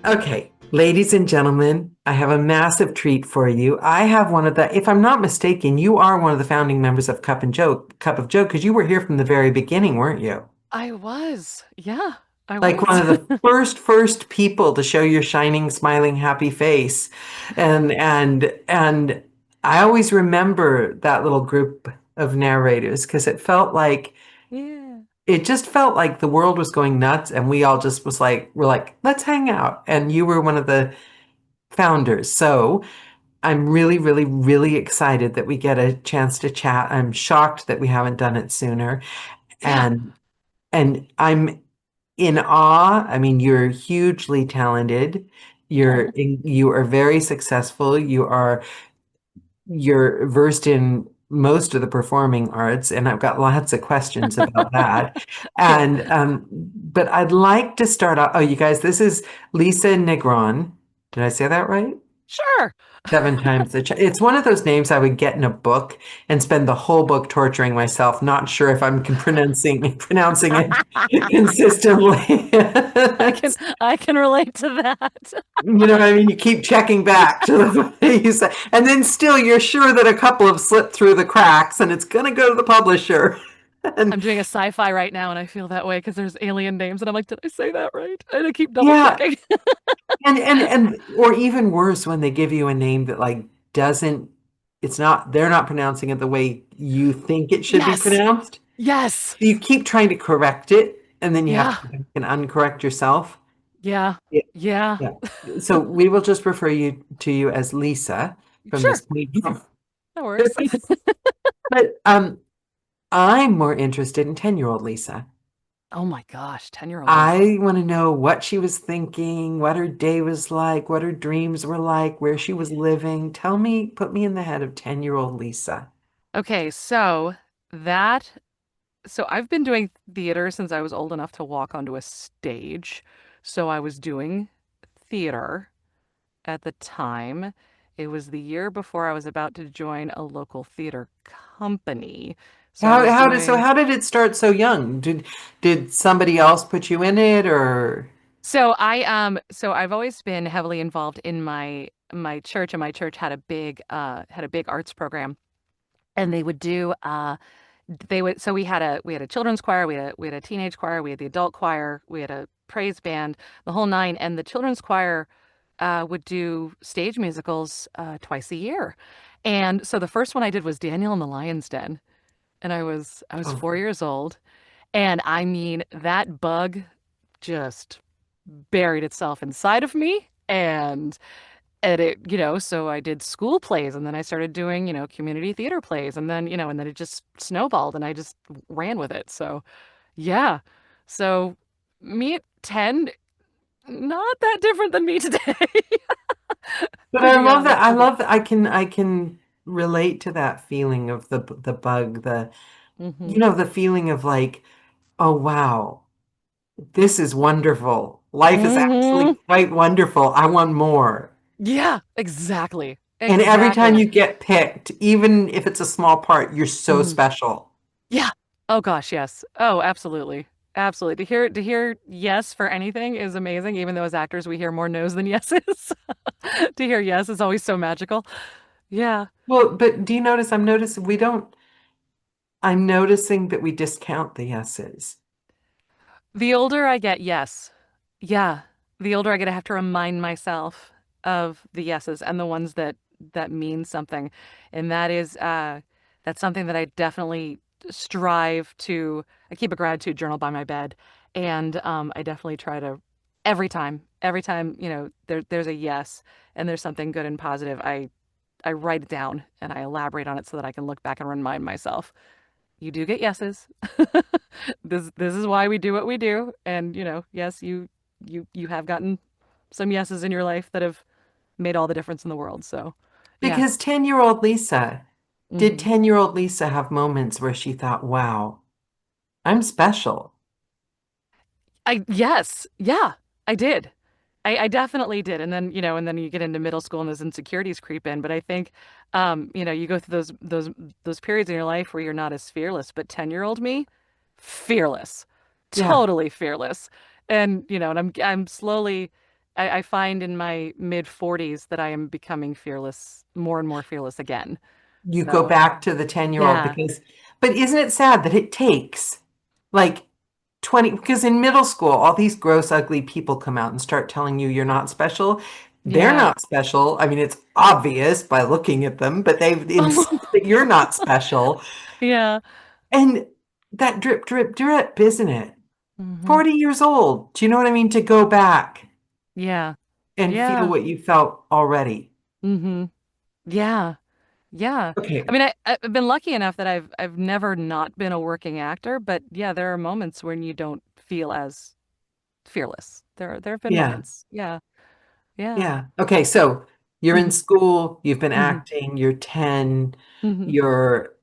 Okay, ladies and gentlemen, I have a massive treat for you. I have one of the, if I'm not mistaken, you are one of the founding members of Cup of Joke, because you were here from the very beginning, weren't you? I was. Yeah, I Like one was. of the first people to show your shining, smiling, happy face. And I always remember that little group of narrators because Yeah. it just felt like the world was going nuts and we all just we're like, let's hang out. And you were one of the founders. So I'm really, really, really excited that we get a chance to chat. I'm shocked that we haven't done it sooner. Yeah. And I'm in awe. I mean, you're hugely talented. Oh. You are very successful. You're versed in most of the performing arts, and I've got lots of questions about that. Cool. And but I'd like to start off. Oh, you guys, this is Lisa Negron. Did I say that right? Sure. Seven times the it's one of those names I would get in a book and spend the whole book torturing myself, not sure if I'm pronouncing it consistently. I can I can relate to that. You know what I mean? You keep checking back to the way you say, and then still you're sure that a couple have slipped through the cracks and it's going to go to the publisher. And I'm doing a sci-fi right now and I feel that way because there's alien names and I'm like, did I say that right? And I keep double yeah, checking. or even worse when they give you a name that like doesn't it's not they're not pronouncing it the way you think it should be Yes. pronounced. Yes. You keep trying to correct it, and then you have Yeah. to go back and uncorrect yourself. Yeah. Yeah. Yeah. Yeah. So we will just refer you as Lisa from this Sure. point. That works. But I'm more interested in 10-year-old Lisa. Oh my gosh, 10-year-old Lisa. I want to know what she was thinking, what her day was like, what her dreams were like, where she was living. Tell me, put me in the head of 10-year-old Lisa. Okay, that so I've been doing theater since I was old enough to walk onto a stage. So I was doing theater at the time. It was the year before I was about to join a local theater company. So I was doing How did it start so young? Did somebody else put you in it or so I've always been heavily involved in my church, and my church had a big arts program, and they would so we had a children's choir, we had a teenage choir, we had the adult choir, we had a praise band, the whole nine. And the children's choir would do stage musicals twice a year. And so the first one I did was Daniel in the Lion's Den, and I was oh, 4 years old. And I mean, that bug just buried itself inside of me. And it, so I did school plays, and then I started doing, community theater plays, and then, and then it just snowballed and I just ran with it. So, yeah. So, me at 10, not that different than me today. but To I be love that. honest I with you. love that I can relate to that feeling of the bug, Hmm. you know, the feeling of like, oh wow, this is wonderful. Life is Hmm. actually quite wonderful. I want more. Yeah, exactly. And every time Exactly. you get picked, even if it's a small part, you're so Mhm. special. Yeah. Oh gosh, yes. Oh, absolutely. Absolutely. To hear yes for anything is amazing, even though as actors we hear more no's than yeses. To hear yes is always so magical. Yeah. Well, but do you notice I'm noticing we don't I'm noticing that we discount the yeses. The older I get, yes. Yeah. The older I get, I have to remind myself of the yeses and the ones that mean something. And that's something that I definitely strive to. I keep a gratitude journal by my bed. And I definitely try to every time, there's a yes and there's something good and positive, I write it down and I elaborate on it so that I can look back and remind myself, you do get yeses. This is why we do what we do. And yes, you have gotten some yeses in your life that have made all the difference in the world. So, yeah. Because 10-year-old Lisa, did Hmm. 10-year-old Lisa have moments where she thought, wow, I'm special? I yes, yeah, I did. I definitely did. And then you get into middle school and those insecurities creep in. But I think, you go through those periods in your life where you're not as fearless. But 10-year-old me, fearless, Yeah. totally fearless. And I'm slowly. I find in my mid 40s that I am becoming fearless, more and more fearless again. You go So, back to the 10-year-old yeah. because, but isn't it sad that it takes like 20, because in middle school, all these gross, ugly people come out and start telling you you're not special. They're Yeah. not special. I mean, it's obvious by looking at them, but they insist that you're not special. Yeah. And that drip, drip, drip, isn't it? Hmm. 40 years old. Do you know what I mean? To go back Yeah. and feel Yeah. what you felt already. Hmm. Yeah. Yeah. I Okay. mean, I've been lucky enough that I've never not been a working actor, but yeah, there are moments when you don't feel as fearless. There have been Yeah. moments. Yeah. Yeah. Yeah. Okay. So you're in Hmm. school, you've been Hmm. acting, you're 10, Hmm. you're,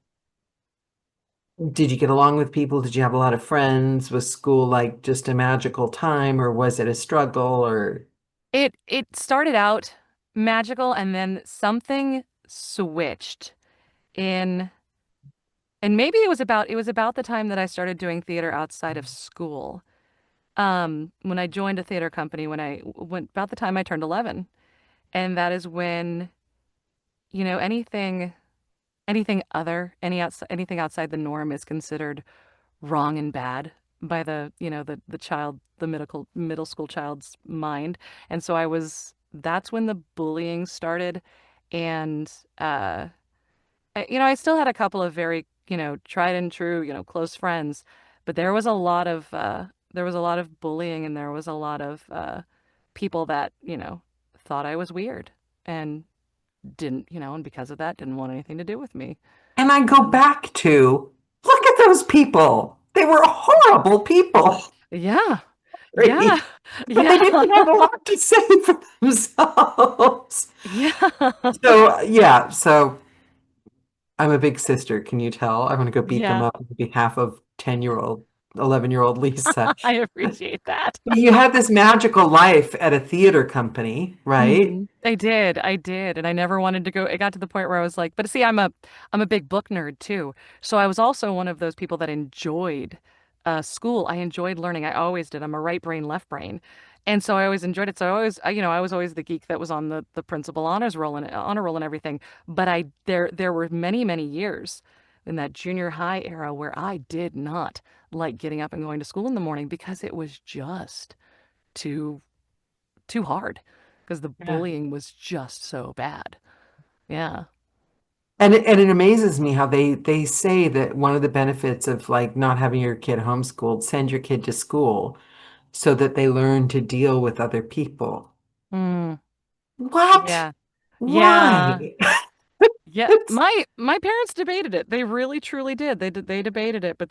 did you get along with people? Did you have a lot of friends? Was school like just a magical time or was it a struggle or, It started out magical and then something switched in, and maybe it was about the time that I started doing theater outside of school. When I joined a theater company when I went about the time I turned 11. And that is when, anything outside the norm is considered wrong and bad by the middle school child's mind. And so that's when the bullying started. And I still had a couple of very, tried and true, close friends, but there was a lot of bullying, and there was a lot of people that, thought I was weird and didn't, and because of that, didn't want anything to do with me. and I go And back to, look at those people. They were horrible people, yeah, yeah, right? But they yeah, didn't have a lot to say for themselves. yeah, So, yeah. So I'm a big sister. Can you tell? I'm going to go beat them yeah. up on behalf of 10-year-old, 11-year-old Lisa. I appreciate that. You had this magical life at a theater company, right? I did, and I never wanted to go. It got to the point where I was like, but see, I'm a big book nerd too. So I was also one of those people that enjoyed school. I enjoyed learning. I always did. I'm a right brain, left brain, and so I always enjoyed it. So I was always the geek that was on the principal honor roll and everything. But there were many, many years in that junior high era where I did not like getting up and going to school in the morning because it was just too too hard because the Yeah. bullying was just so bad. Yeah. And it amazes me how they say that one of the benefits of like not having your kid homeschooled, send your kid to school so that they learn to deal with other people. Mm, What? yeah. Yeah. Why? Yeah. It's, My parents debated it. They really truly did. They debated it, but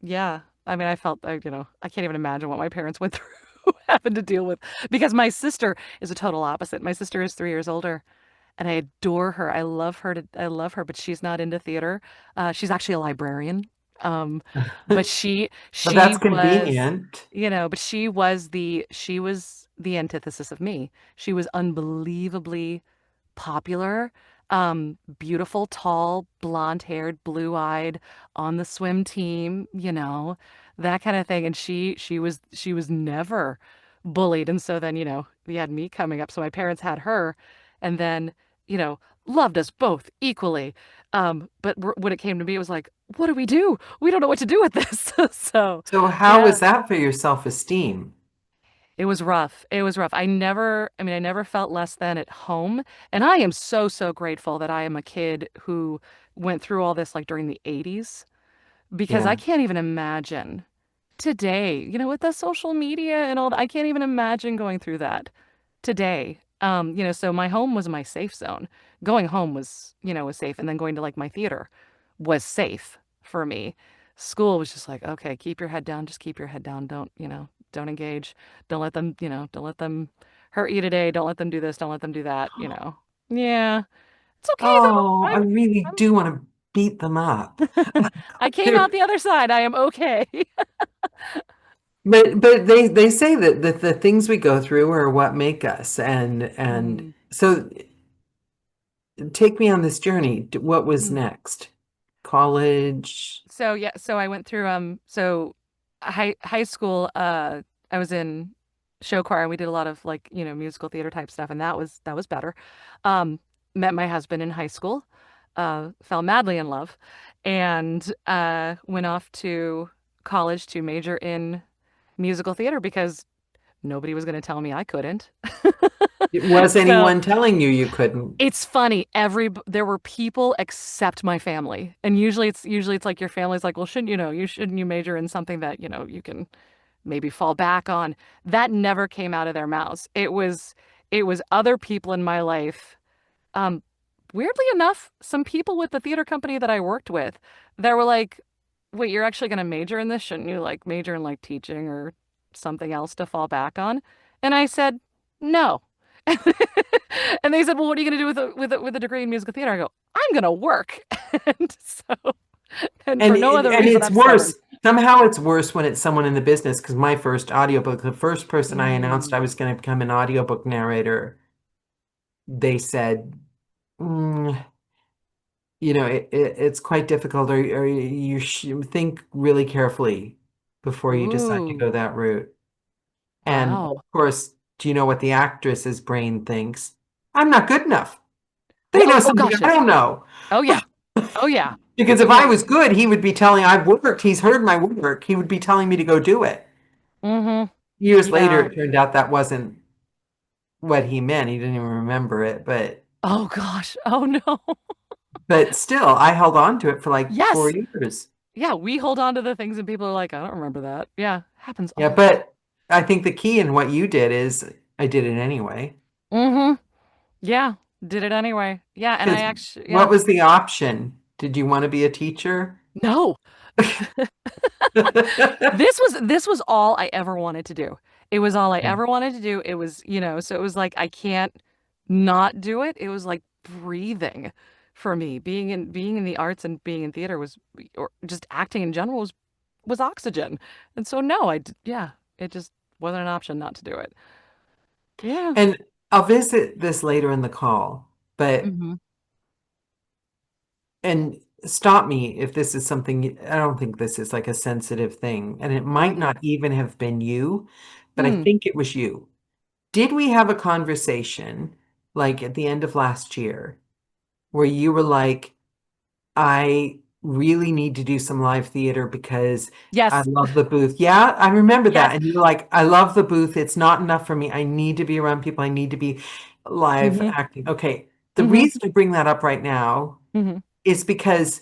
yeah. I mean, I can't even imagine what my parents went through having to deal with because my sister is a total opposite. My sister is 3 years older. And I adore her. I love her, but she's not into theater. She's actually a librarian. But she but she that's was, convenient. but she was the antithesis of me. She was unbelievably popular, beautiful, tall, blonde-haired, blue-eyed, on the swim team, that kind of thing. And she was never bullied. And so then, we had me coming up. So my parents had her, and then, loved us both equally. But when it came to me, it was like, what do we do? We don't know what to do with this. So, So how was yeah. that for your self-esteem? It was rough. It was rough. I never felt less than at home. And I am so, so grateful that I am a kid who went through all this like during the 80s, because I Yeah. can't even imagine today, with the social media and all that, I can't even imagine going through that today. So my home was my safe zone. Going home was safe. And then going to like my theater was safe for me. School was just like, okay, keep your head down, just keep your head down. Don't engage. Don't let them hurt you today. Don't let them do this. Don't let them do that. Yeah. It's okay though. Oh, I really do want to beat them up. I came out the other side. I am okay. But they say that the things we go through are what make us. And Mm. so take me on this journey. What was Mm. next? College? So yeah, so I went through high school, I was in show choir, and we did a lot of like, musical theater type stuff, and that was better. Um, Met my husband in high school, fell madly in love, and went off to college to major in musical theater because nobody was going to tell me I couldn't. Was So anyone telling you you couldn't? it's funny. There were people except my family, and usually it's like your family's like, well, shouldn't you major in something that you can maybe fall back on. That never came out of their mouths. It was other people in my life. Um, Weirdly enough, some people with the theater company that I worked with, that were like, "Wait, you're actually going to major in this? Shouldn't you like major in like teaching or something else to fall back on?" And I said, "No." And they said, "Well, what are you going to do with a degree in musical theater?" I go, "I'm going to work." And so, and And for no it, other and reason, it's I'm stubborn. worse. Somehow it's worse when it's someone in the business because my first audiobook, the first person I announced Mm. I was going to become an audiobook narrator, they said, mm, it's quite difficult, or you should think really carefully before you decide to Ooh, go that route. And of wow. course, do you know what the actress's brain thinks? I'm not good enough. Yeah, They know oh something gosh, I yes. don't know. Oh yeah. Oh yeah. Because if I Yeah. was good, he would be telling I've worked, he's heard my work, he would be telling me to go do it. Mm-hmm. Years later, Yeah. it turned out that wasn't what he meant. He didn't even remember it, Oh gosh. Oh no. but still, I held on to it for like four Yes. years. Yeah, we hold on to the things and people are like, I don't remember that. Yeah, happens Yeah, all the time. but I think the key in what you did is I did it anyway. Mm-hmm. Yeah, did it anyway. Yeah, and I Because actually, what yeah. was the option? Did you want to be a teacher? No. This was all I ever wanted to do. It was all I Yeah. ever wanted to do. It was, so it was like I can't not do it. It was like breathing for me. Being in the arts and being in theater was, or just acting in general was oxygen. And so no, yeah, it just wasn't an option not to do it. Yeah. And I'll visit this later in the call, but Hmm. and stop me if this is something, I don't think this is like a sensitive thing, and it Oh might yeah. not even have been you, but I Hmm. think it was you. Did we have a conversation like at the end of last year where you were like, I really need to do some live theater because I Yes. love the booth. Yeah, I remember that. Yes. And you were like, I love the booth. It's not enough for me. I need to be around people. I need to be live Hmm. acting. Okay. The Hmm. reason I bring that up right now Hmm. is because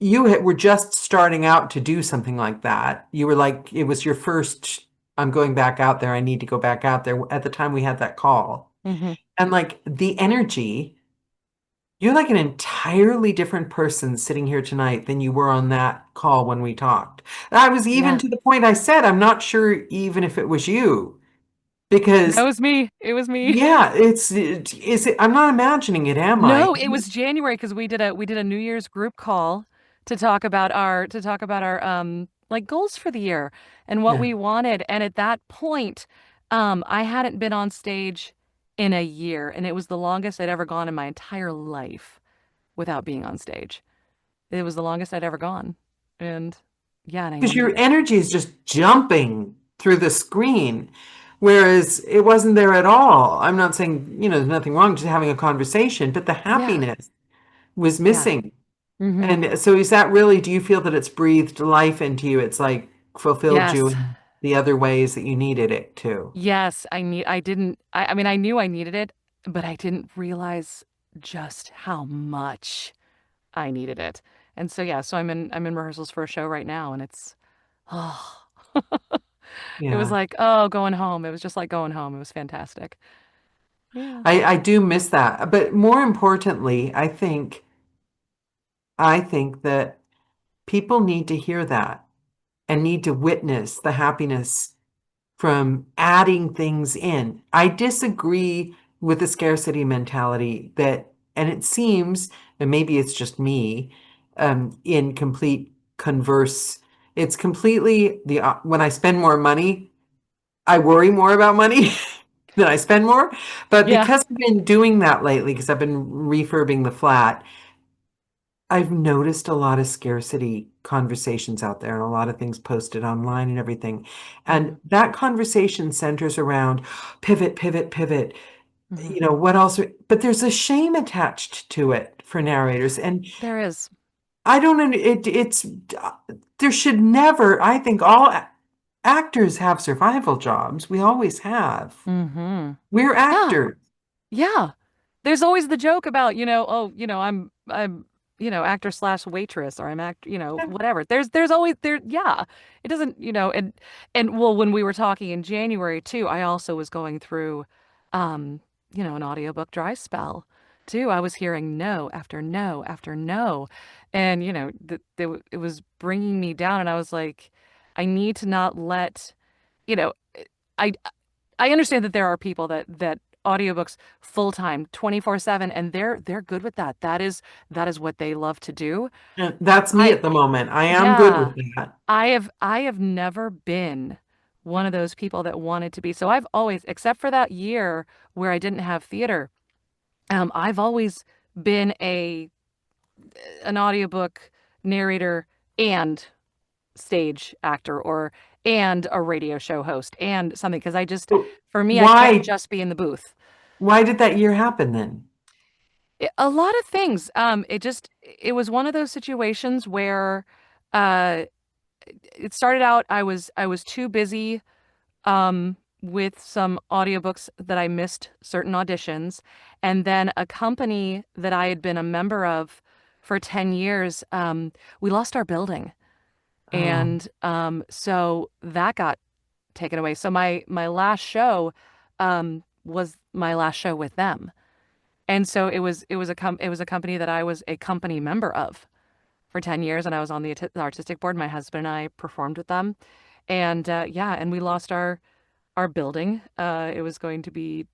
were just starting out to do something like that. You were like, it was your first, I'm going back out there. I need to go back out there. At the time we had that call. Hmm. And like the energy, you're like an entirely different person sitting here tonight than you were on that call when we talked. And I was even Yeah. to the point I said, I'm not sure even if it was you That because was me. It was me. yeah, is it, I'm not imagining it, am I? No, it was January because we did a New Year's group call to talk about our like goals for the year and what Yeah. we wanted. And at that point, I hadn't been on stage in a year, and it was the longest I'd ever gone in my entire life without being on stage. It was the longest I'd ever gone. And yeah, and I Because your needed it. energy is just jumping through the screen, whereas it wasn't there at all. I'm not saying, there's nothing wrong just having a conversation, but the Yeah. happiness was Yeah. missing. Hmm. And so is that really, do you feel that it's breathed life into you? It's like fulfilled you Yes. in the other ways that you needed it to. Yes, I didn't I mean I knew I needed it, but I didn't realize just how much I needed it. And so yeah, so I'm in rehearsals for a show right now, and it's oh it was Yeah. like, oh, going home. It was just like going home. It was fantastic. Yeah. I do miss that. But more importantly, I think that people need to hear that and need to witness the happiness from adding things in. I disagree with the scarcity mentality that, and it seems, and maybe it's just me, in complete converse. It's completely when I spend more money, I worry more about money than I spend more. But Yeah. because I've been doing that lately, because I've been refurbing the flat, I've noticed a lot of scarcity conversations out there and a lot of things posted online and everything. And Hmm. that conversation centers around pivot, pivot, pivot. Hmm. What else? But there's a shame attached to it for narrators. And There is. I don't know, there should never, I think all actors have survival jobs. We always have. Hmm. We're Yeah. actors. Yeah. There's always the joke about, oh, I'm, actor slash waitress, or I'm act, whatever. There's always there. Yeah. It doesn't, and well, when we were talking in January too, I also was going through, um, an audiobook dry spell too. I was hearing no after no after no. And, it was bringing me down. And I was like, I need to not let, you know, I, I understand that there are people that audiobooks full time 24/7, and they're good with that. That is what they love to do. And that's me I at the moment. I am good Yeah, with that. I have never been one of those people that wanted to be. So I've always, except for that year where I didn't have theater, I've always been a an audiobook narrator and stage actor, or and a radio show host and something, because But for me, I can't why, just be in the booth. why did that year happen then? A lot of things. It was one of those situations where uh it started out, I was too busy with some audiobooks that I missed certain auditions, and then a company that I had been a member of for 10 years, we lost our building. Oh, And so that got taken away. So my last show was my last show with them. And so it was a company that I was a company member of for 10 years, and I was on the artistic board. My husband and I performed with them. And yeah, and we lost our building. It was going to be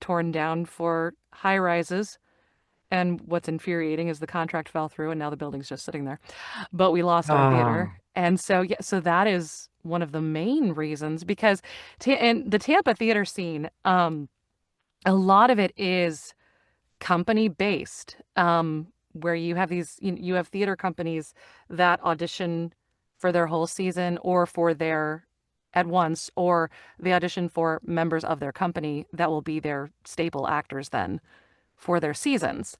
torn down for high rises. And what's infuriating is the contract fell through and now the building's just sitting there. But we lost our theater. oh, And so yeah, so that is one of the main reasons, because in the Tampa theater scene, a lot of it is company based, where you have you have theater companies that audition for their whole season, or for their at once, or they audition for members of their company that will be their staple actors then for their seasons.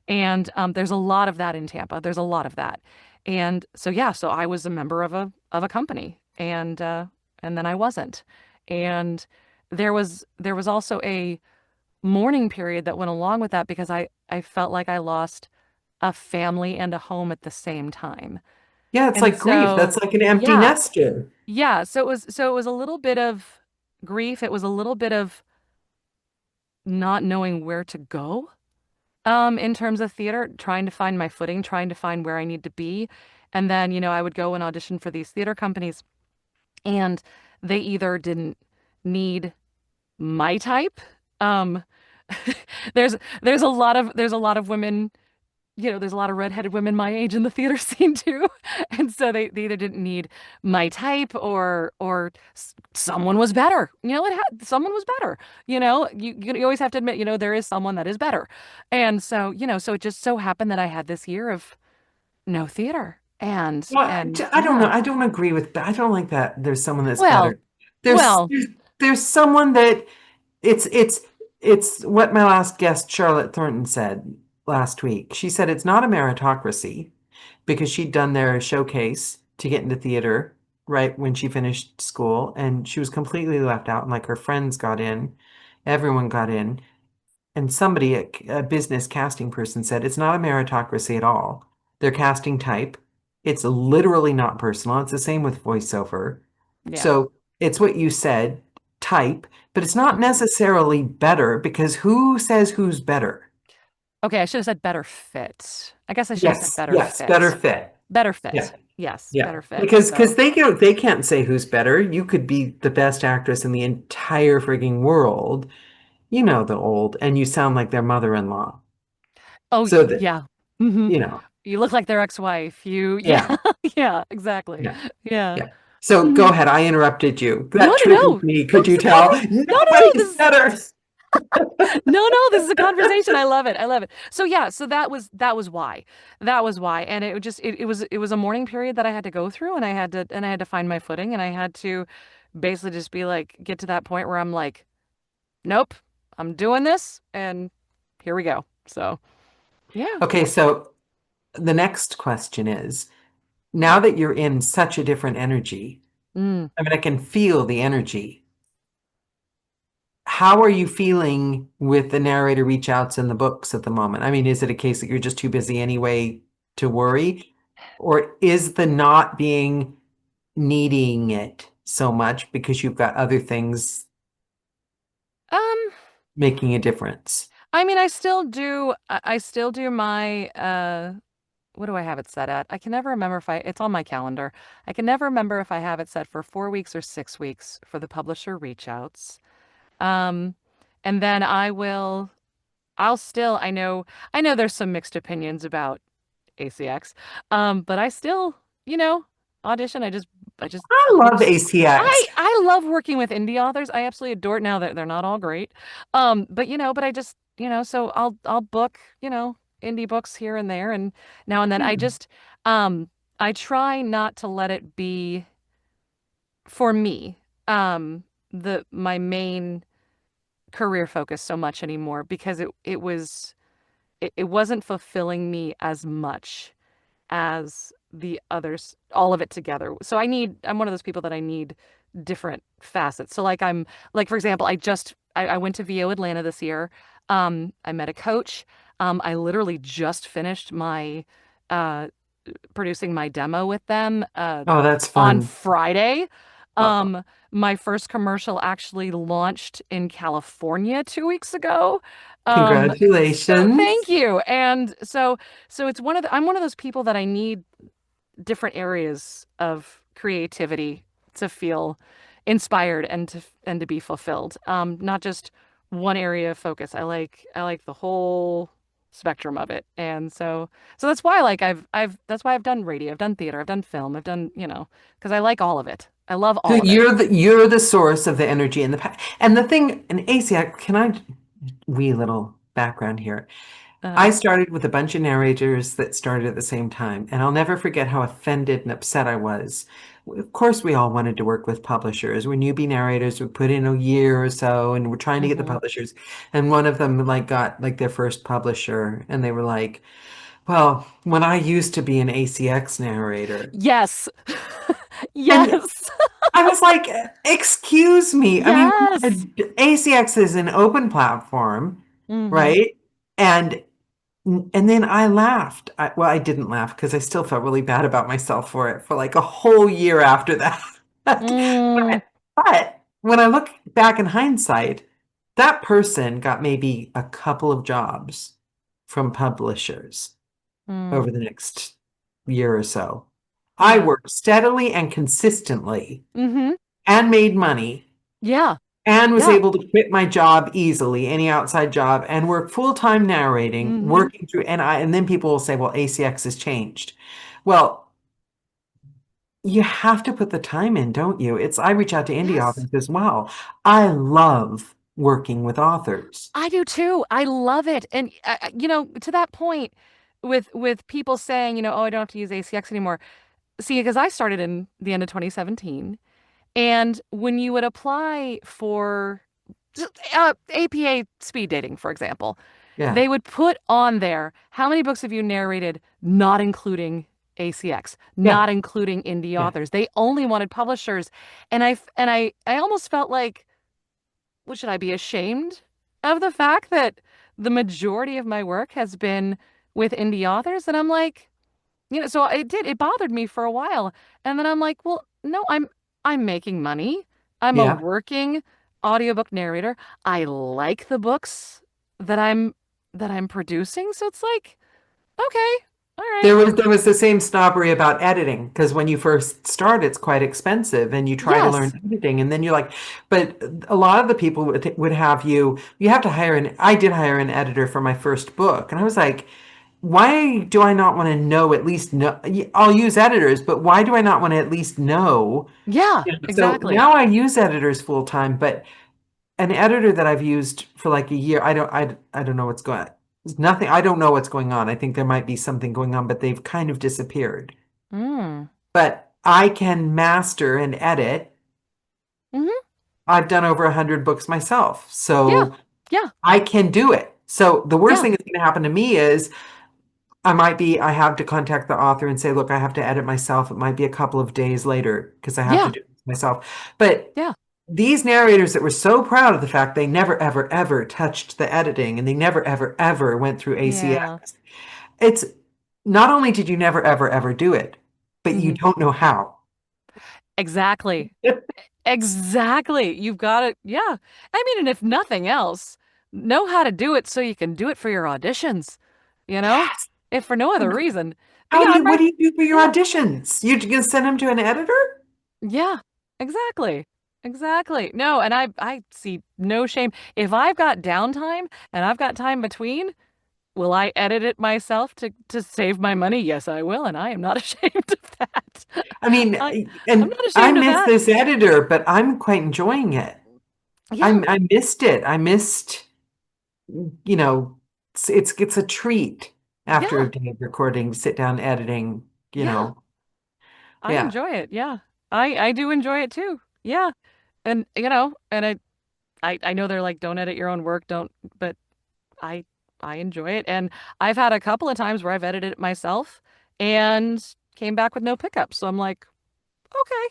And there's a lot of that in Tampa. There's a lot of that. And so yeah, so I was a member of a company, and then I wasn't. And there was also a mourning period that went along with that, because I felt like I lost a family and a home at the same time. yeah, it's And like grief. That's so like an empty yeah, nester. yeah, so it was a little bit of grief. It was a little bit of not knowing where to go in terms of theater, trying to find my footing, trying to find where I need to be. And then, I would go and audition for these theater companies, and they either didn't need my type. Um, there's a lot of women, there's a lot of redheaded women my age in the theater scene too. And so they either didn't need my type, or someone was better. Someone was better. You always have to admit, there is someone that is better. And so, so it just so happened that I had this year of no theater. And Well, and I don't know. yeah. I don't agree with that. I don't like that. There's someone that's Well, better. There's well, there's, there's someone that it's it's it's what my last guest Charlotte Thornton said last week. She said it's not a meritocracy because she'd done their showcase to get into theater right when she finished school, and she was completely left out, and like her friends got in, everyone got in. And somebody, a business casting person, said it's not a meritocracy at all. They're casting type. It's literally not personal. It's the same with voiceover. yeah. So it's what you said, type, but it's not Mhm. necessarily better because who says who's better? Okay, I should have said better fit. I guess I should have said Yes, better yes, better fit. fit. Better Yeah, fit. Yes, yeah. better fit. Because So, they can't say who's better. You could be the best actress in the entire frigging world, the old, and you sound like their mother-in-law. oh So that, yeah. Hmm. you know, You look like their ex-wife. Yeah, yeah. yeah, exactly. Yeah. Yeah. Yeah. So go Mhm. ahead. I interrupted you. No, That no, triggers no. No, me. Could this you is okay. tell? No, no, no. Nobody's better. No, no, this is a conversation. I love it. I love it. So yeah, so that was why. That was why. And it was a morning period that I had to go through, and I had to find my footing, and I had to basically just be like get to that point where I'm like, nope, I'm doing this, and here we go. So, yeah. Okay, so the next question is, now that you're in such a different energy, Mm. I mean, I can feel the energy. How are you feeling with the narrator reach outs in the books at the moment? I mean, is it a case that you're just too busy anyway to worry? Or is the not being needing it so much because you've got other things Um, making a difference? I mean, I still do my what do I have it set at? I can never remember if it's on my calendar. I can never remember if I have it set for 4 weeks or 6 weeks for the publisher reach outs. Um, and then I'll still, I know there's some mixed opinions about ACX. But I still, you know, audition. I just I love pitch. I ACX. I love working with indie authors. I absolutely adore it now that they're not all great. But I just, so I'll book, indie books here and there and now and then. Um I try not to let it be for me, the my main career focus so much anymore because it wasn't fulfilling me as much as the others, all of it together. So I'm one of those people that I need different facets. So like for example, I went to VO Atlanta this year. I met a coach. I literally just finished my uh producing my demo with them Oh, that's on fun. Friday. Oh, My first commercial actually launched in California 2 weeks ago. So thank congratulations. you. And so I'm one of those people that I need different areas of creativity to feel inspired and to be fulfilled. Not just one area of focus. I like the whole spectrum of it. And so that's why like that's why I've done radio, I've done theater, I've done film, I've done, because I like all of it. I love So all of it. you're the source of the energy and the thing in ACX, can I wee little background here? Uh, I started with a bunch of narrators that started at the same time, and I'll never forget how offended and upset I was. Of course, we all wanted to work with publishers. We're newbie narrators. We put in a year or so, and we're trying to get the mhm. publishers. And one of them like got like their first publisher, and they were like, "Well, when I used to be an ACX narrator," Yes. and Yes. I was like, "Excuse me. I mean, Yes. ACX is an open platform, Hmm. right?" And And then I laughed. Well, I didn't laugh because I still felt really bad about myself for it for like a whole year after that. Mm, But when I look back in hindsight, that person got maybe a couple of jobs from publishers mm, over the next year or so. I yeah. worked steadily and consistently Hmm. and made money Yeah. and was Yeah. able to quit my job easily, any outside job, and work full-time narrating, Hmm. working through, and then people will say, well, ACX has changed. Well, you have to put the time in, don't you? I reach out to indie Yes. authors as well. I love working with authors. I do too. I love it. And to that point with people saying, oh, I don't have to use ACX anymore. See, because I started in the end of 2017, and when you would apply for APA speed dating, for example, Yeah, they would put on there how many books have you narrated, not including ACX, yeah, not including indie yeah. authors. They only wanted publishers, and I almost felt like, well, should I be ashamed of the fact that the majority of my work has been with indie authors? And I'm like, so it bothered me for a while. And then I'm like, well, no, I'm making money. I'm a Yeah. working audiobook narrator. I like the books that I'm producing. So it's like, okay, all right. There was the same snobbery about editing because when you first start, it's quite expensive, and you try to learn Yes. editing, and then you're like, but a lot of the people would have you have to hire I did hire an editor for my first book, and I was like, why do I not want to know at least know? I'll use editors, but why do I not want to at least know? Yeah, So exactly. now I use editors full time, but an editor that I've used for like a year. I don't know what's going on. There's nothing. I don't know what's going on. I think there might be something going on, but they've kind of disappeared. Mm. But I can master and edit. Hmm. I've done over 100 books myself, Yeah. so Yeah. I can do it. So the worst Yeah. thing that's going to happen to me is I have to contact the author and say, look, I have to edit myself. It might be a couple of days later because I have to Yeah. do it myself. But Yeah. these narrators that were so proud of the fact they never, ever, ever touched the editing and they never, ever, ever went through Yeah. ACX. It's not only did you never, ever, ever do it, but you Hmm. don't know how. Exactly. Exactly. You've got it. Yeah. I mean, and if nothing else, know how to do it so you can do it for your auditions, you know? Yes. If for no other reason. But How yeah, do I'm you, what right. do you do for your Yeah. auditions? You gonna send them to an editor? Yeah. Exactly. Exactly. No, and I see no shame. If I've got downtime and I've got time between, will I edit it myself to save my money? Yes, I will, and I am not ashamed of that. I mean, I'm and not I ashamed of miss that. this editor, but I'm quite enjoying it. Yeah. I missed it. I missed, you know, it's a treat after Yeah. a day of recording, sit down editing, you Yeah. know. I Yeah. enjoy it. Yeah. I do enjoy it too. Yeah. And and I know they're like don't edit your own work, don't but I I enjoy it. And I've had a couple of times where I've edited it myself and came back with no pickups. So I'm like,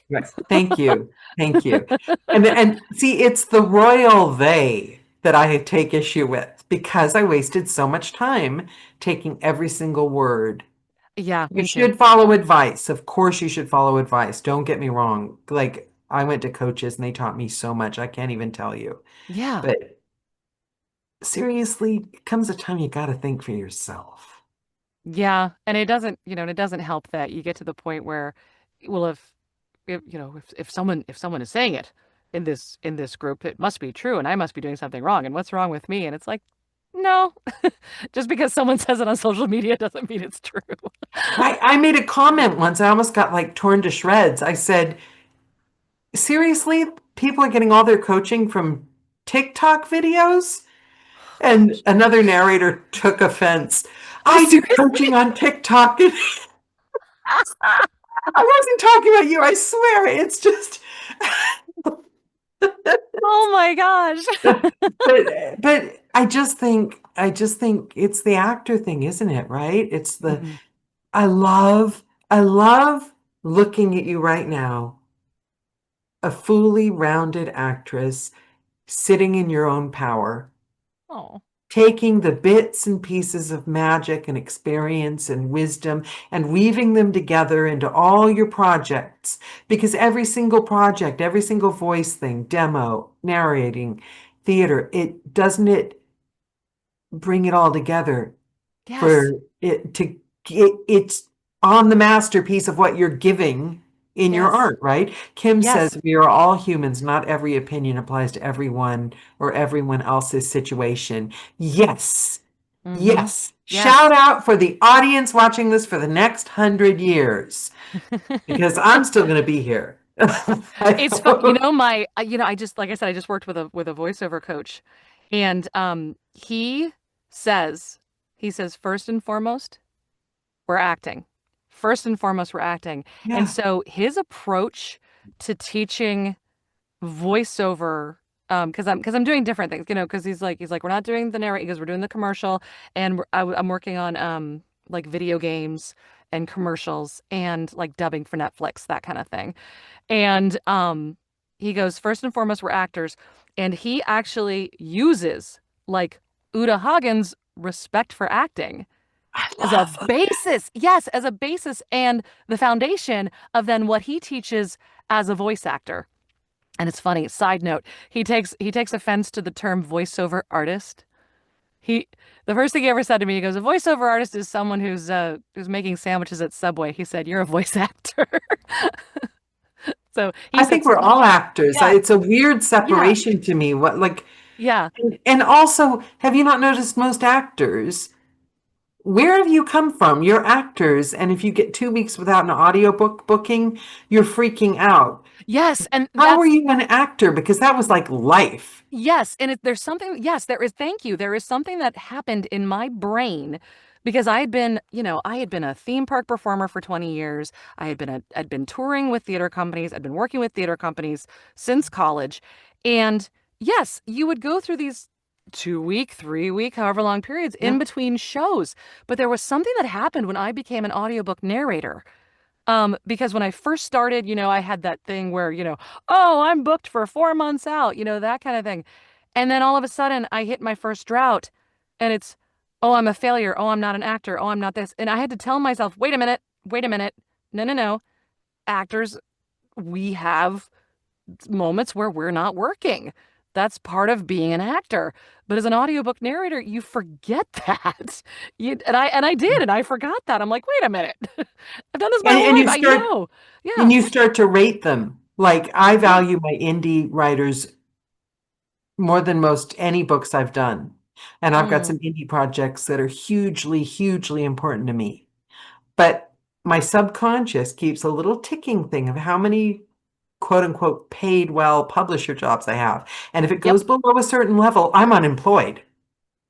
Right. Thank you. Thank you. And see, it's the royal they that I take issue with because I wasted so much time taking every single word. yeah, You me too. should follow advice. Of course, you should follow advice. Don't get me wrong. Like, I went to coaches and they taught me so much. I can't even tell you. Yeah. But seriously, comes a time you got to think for yourself. Yeah. And it doesn't, and it doesn't help that you get to the point where, well, if if someone is saying it in this group, it must be true and I must be doing something wrong. And what's wrong with me? And it's like, no, just because someone says it on social media doesn't mean it's true. Right. I made a comment once. I almost got like torn to shreds. I said, seriously, people are getting all their coaching from TikTok videos? Oh And gosh. another narrator took offense. Oh, I do seriously? coaching on TikTok. And I wasn't talking about you. I swear. It's just, Oh my gosh. but I just think it's the actor thing, isn't it? Right? It's the Hmm. I love looking at you right now, a fully rounded actress sitting in your own power, Oh, taking the bits and pieces of magic and experience and wisdom and weaving them together into all your projects. Because every single project, every single voice thing, demo, narrating, theater, it doesn't it bring it all together yes. for it to it's on the masterpiece of what you're giving in your Yes. art, right? Kim says Yes. we are all humans, not every opinion applies to everyone or everyone else's situation. Yes. Hmm. Yes. Shout Yes. out for the audience watching this for the next 100 years because I'm still going to be here. I It's fun. hope. I just like I said, I just worked with a voiceover coach, and says he says first and foremost we're acting. First and foremost we're acting, and Yeah. so his approach to teaching voiceover because I'm doing different things, because he's like we're not doing the narrate because we're doing the commercial and I'm working on like video games and commercials and like dubbing for Netflix, that kind of thing. And he goes, first and foremost, we're actors. And he actually uses like Uta Hagen's respect for acting I as a love basis. Yes, as a basis and the foundation of then what he teaches as a voice actor. And it's funny, side note, he takes offense to the term voiceover artist. He the first thing he ever said to me, he goes, a voiceover artist is someone who's making sandwiches at Subway. He said, you're a voice actor. So he I said, think we're all actors. yeah, It's a weird yeah, separation to me. What like yeah. and also, have you not noticed most actors? Where have you come from? You're actors, and if you get 2 weeks without an audiobook booking, you're freaking out. Yes, and How were that's you an actor? Because that was like life. yes, and there's something, yes, there is, thank you. There is something that happened in my brain because I had been, I had been a theme park performer for 20 years. I'd been touring with theater companies. I'd been working with theater companies since college. And yes, you would go through these 2 week, 3 week, however long periods in Yeah. between shows. But there was something that happened when I became an audiobook narrator. Because when I first started, I had that thing where, oh, I'm booked for 4 months out, that kind of thing. And then all of a sudden I hit my first drought and it's, oh, I'm a failure. Oh, I'm not an actor. Oh, I'm not this. And I had to tell myself, wait a minute, wait a minute. No, no, no. Actors, we have moments where we're not working. That's part of being an actor. But as an audiobook narrator, you forget that. And I did, and I forgot that. I'm like, wait a minute. I've done this my whole And life. I know. Yeah. you start to rate them. Like I Yeah. value my indie writers more than most any books I've done. And I've got Mm. some indie projects that are hugely, hugely important to me. But my subconscious keeps a little ticking thing of how many quote unquote paid well publisher jobs I have. And if it Yep. goes below a certain level, I'm unemployed.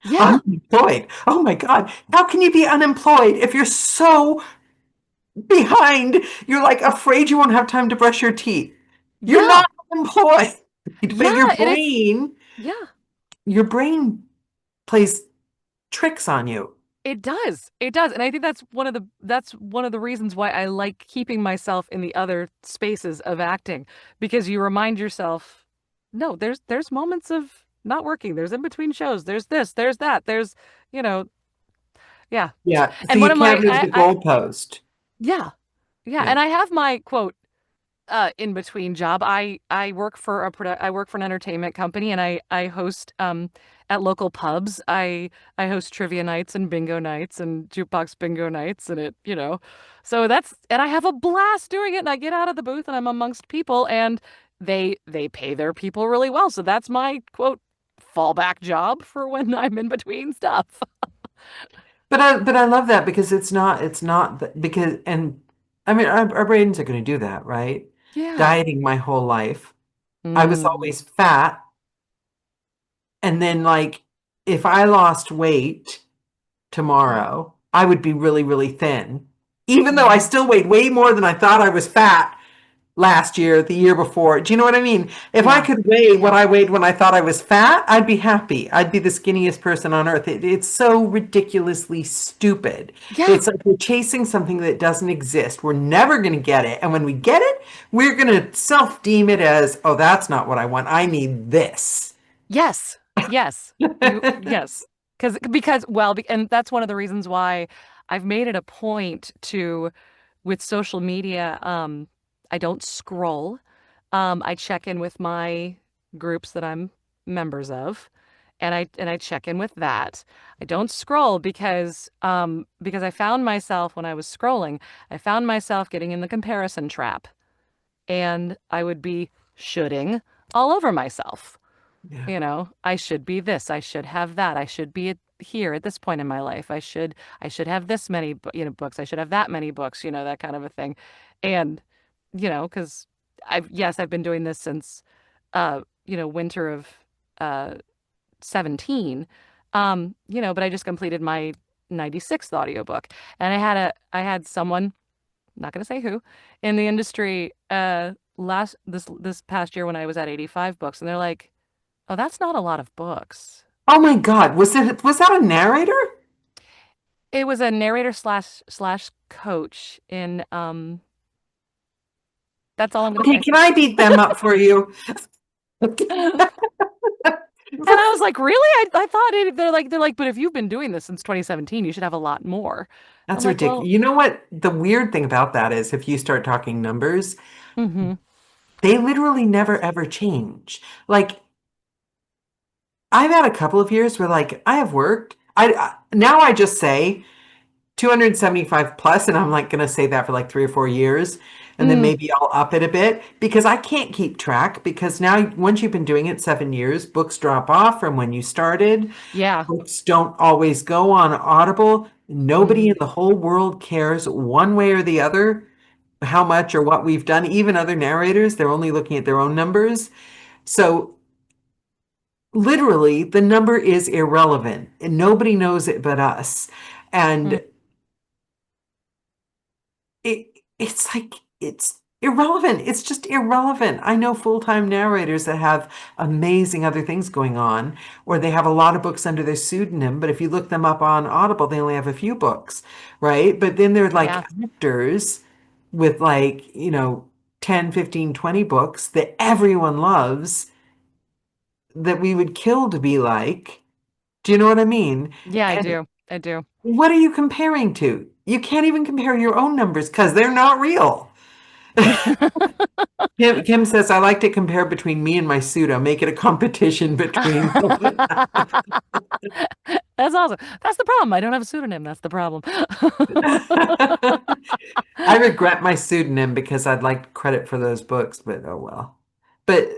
Yeah. I'm unemployed. Oh my God. How can you be unemployed if you're so behind? You're like afraid you won't have time to brush your teeth. You're Yeah. not unemployed. But Yeah. And it's, yeah, your brain plays tricks on you. it does. It does. And I think that's one of the reasons why I like keeping myself in the other spaces of acting because you remind yourself, no, there's moments of not working. There's in between shows. There's this, there's that. There's, you know, yeah. Yeah. So And one you of can't my move the goalpost. yeah. Yeah, Yeah. and I have my quote in between job. I work for I work for an entertainment company and I host at local pubs. I host trivia nights and bingo nights and jukebox bingo nights and so that's and I have a blast doing it and I get out of the booth and I'm amongst people and they pay their people really well. So that's my quote fallback job for when I'm in between stuff. But I love that because because and I mean our brains are going to do that, right? Yeah. Dieting my whole life. I was Mm, always fat, and then like if I lost weight tomorrow, I would be really, really thin. Even though I mhm. still weighed way more than I thought I was fat last year, the year before. Do you know what I mean? If I Yeah. could weigh what I weighed when I thought I was fat, I'd be happy. I'd be the skinniest person on earth. It's so ridiculously stupid. Yeah. It's like we're chasing something that doesn't exist. We're never going to get it. And when we get it, we're going to self-deem it as, oh, that's not what I want. I need this. Yes. Yes. Yes. Because well, and that's one of the reasons why I've made it a point to with social media, I don't scroll. I check in with my groups that I'm members of, and I check in with that. I don't scroll because I found myself when I was scrolling, I found myself getting in the comparison trap, and I would be shoulding all over myself. Yeah. I should be this, I should have that, I should be here at this point in my life. I should have this many, books. I should have that many books, that kind of a thing. And, because I've been doing this since, winter of, uh, 17. But I just completed my 96th audiobook and I had someone, not going to say who, in the industry, this past year when I was at 85 books and they're like, oh, that's not a lot of books. Oh my God. Was that a narrator? It was a narrator slash coach in that's all I'm gonna Okay, say. can I beat them up for you? And I was like, really? I thought they're like, but if you've been doing this since 2017, you should have a lot more. I'm That's like, ridiculous. well, You know what? The weird thing about that is if you start talking numbers, mm-hmm, they literally never ever change. Like I've had a couple of years where like I have worked. Now I just say 275 plus, and I'm like going to say that for like 3 or 4 years, and then mm, maybe I'll up it a bit because I can't keep track because now once you've been doing it 7 years, books drop off from when you started. yeah, Books don't always go on Audible. Nobody mm-hmm, in the whole world cares one way or the other. how much or what we've done. Even other narrators, they're only looking at their own numbers. So literally, the number is irrelevant and nobody knows it but us. Mm, And it's like it's irrelevant. It's just irrelevant. I know full-time narrators that have amazing other things going on, or they have a lot of books under their pseudonym, but if you look them up on Audible, they only have a few books, right? But then they're like yeah. actors with like, 10, 15, 20 books that everyone loves that we would kill to be like. Do you know what I mean? Yeah, I And do. I do. what are you comparing to? You can't even compare your own numbers because they're not real. Kim says, I like to compare between me and my pseudo, make it a competition between them. That's awesome. That's the problem. I don't have a pseudonym. That's the problem. I regret my pseudonym because I'd like credit for those books, but oh well. But,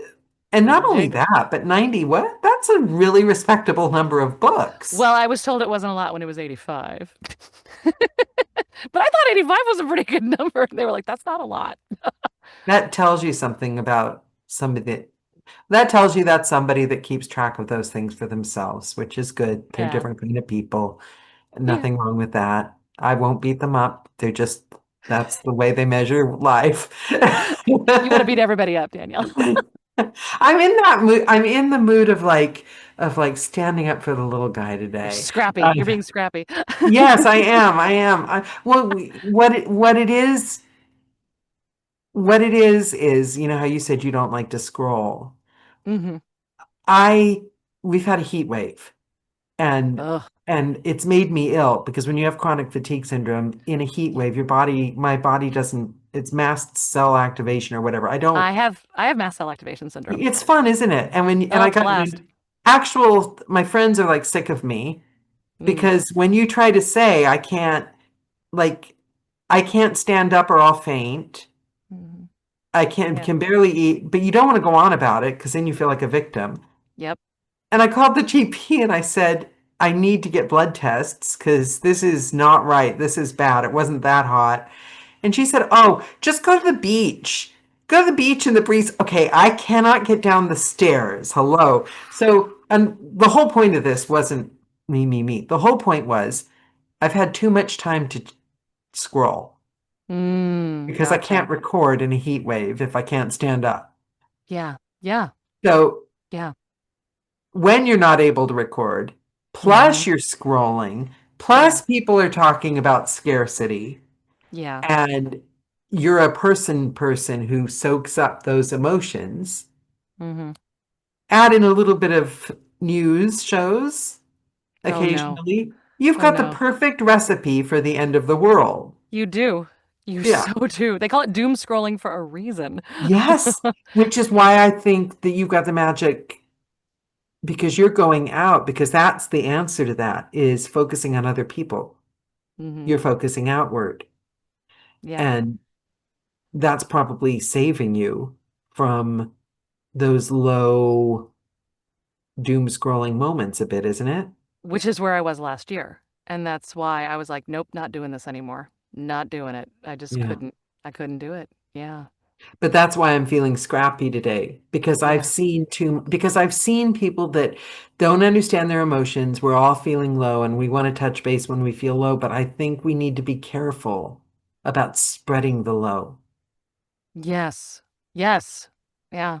and not only Jake. that, but 90, what? That's a really respectable number of books. Well, I was told it wasn't a lot when it was 85. But I thought 85 was a pretty good number. They were like, that's not a lot. That tells you something about somebody that tells you that's somebody that keeps track of those things for themselves, which is good. They're Yeah. different kind of people. Yeah. Nothing wrong with that. I won't beat them up. They're just, that's the way they measure life. You want to beat everybody up, Danielle. I'm in that mood. I'm in the mood of like standing up for the little guy You're today. scrappy. Uh, You're being scrappy. yes, I am. I am. What it is, how you said you don't like to scroll. Hmm. I we've had a heat wave. and Ugh. and it's made me ill because when you have chronic fatigue syndrome in a heat wave, my body doesn't, it's mast cell activation or whatever. I don't, I have mast cell activation syndrome. it's fun, isn't it? And Oh, I it's a got blast. my friends are like sick of me Mm. because when you try to say like I can't stand up or I'll faint. Hmm. I can Yeah. can barely eat, but you don't want to go on about it because then you feel like a victim. Yep. And I called the GP and I said, I need to get blood tests because this is not right. This is bad. It wasn't that hot. And she said, oh, just go to the beach. Go to the beach in the breeze. Okay, I cannot get down the stairs. Hello. So, and the whole point of this wasn't me. The whole point was I've had too much time to scroll because I Gotcha. can't record in a heat wave if I can't stand up. Yeah. Yeah. So Yeah. when you're not able to record, Hmm. plus you're scrolling, Yeah. plus people are talking about scarcity, Yeah. and you're a person who soaks up those emotions, Hmm. add in a little bit of news shows Oh no. occasionally, you've Oh got the no. perfect recipe for the end of the world. You do. You Yeah. so do. They call it doom scrolling for a reason. Yes. Which is why I think that you've got the magic because you're going out because that's the answer to that is focusing on other people. Hmm. You're focusing outward. Yeah. And that's probably saving you from those low doom scrolling moments a bit, isn't it? Which is where I was last year. And that's why I was like, nope, not doing this anymore. Not doing it. I just Yeah. couldn't. I couldn't do it. Yeah. But that's why I'm feeling scrappy today Yeah. because I've seen people that don't understand their emotions. We're all feeling low and we want to touch base when we feel low, but I think we need to be careful about spreading the low Yes. Yes. Yeah.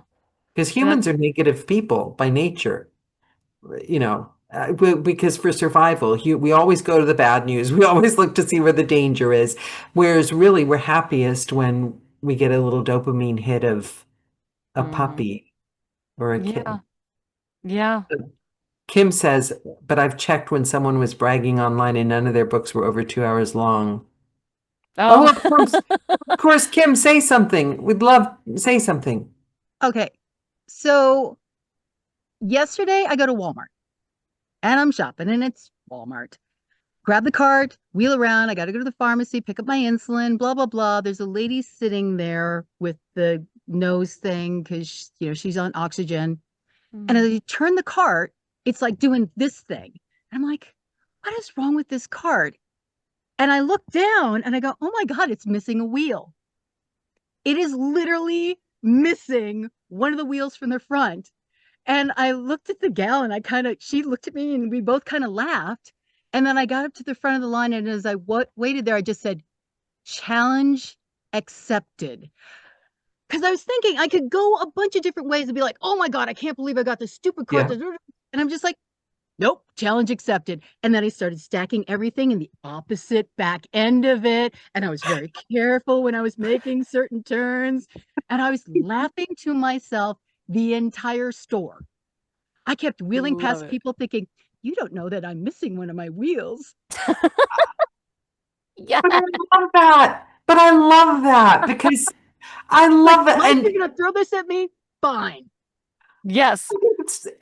because That. humans are negative people by nature. Because for survival, we always go to the bad news. We always look to see where the danger is. Whereas really, we're happiest when we get a little dopamine hit of a Hmm. puppy or a kitten. Yeah. Yeah. Kim says, but I've checked when someone was bragging online and none of their books were over 2 hours long. Oh, Oh. of course, Kim, say something. We'd love say something. Okay. So yesterday I go to Walmart and I'm shopping and it's Walmart. Grab the cart, wheel around. I got to go to the pharmacy, pick up my insulin, blah, blah, blah. There's a lady sitting there with the nose thing because, she's on oxygen. And as Mhm. I turn the cart, it's like doing this thing. And I'm like, what is wrong with this cart? And I look down and I go, oh my God, it's missing a wheel. It is literally missing one of the wheels from the front. And I looked at the gal and she looked at me and we both kind of laughed. And then I got up to the front of the line. And as I waited there, I just said, challenge accepted. Because I was thinking I could go a bunch of different ways and be like, oh my God, I can't believe I got this stupid card. Yeah. And I'm just like, nope, challenge accepted. And then I started stacking everything in the opposite back end of it. And I was very careful when I was making certain turns. And I was laughing to myself the entire store. I kept wheeling Love past it. people thinking, you don't know that I'm missing one of my wheels. Yeah. But I love that. But I love that because I Like, love it. Mike, you're going to throw this at me? Fine. Yes.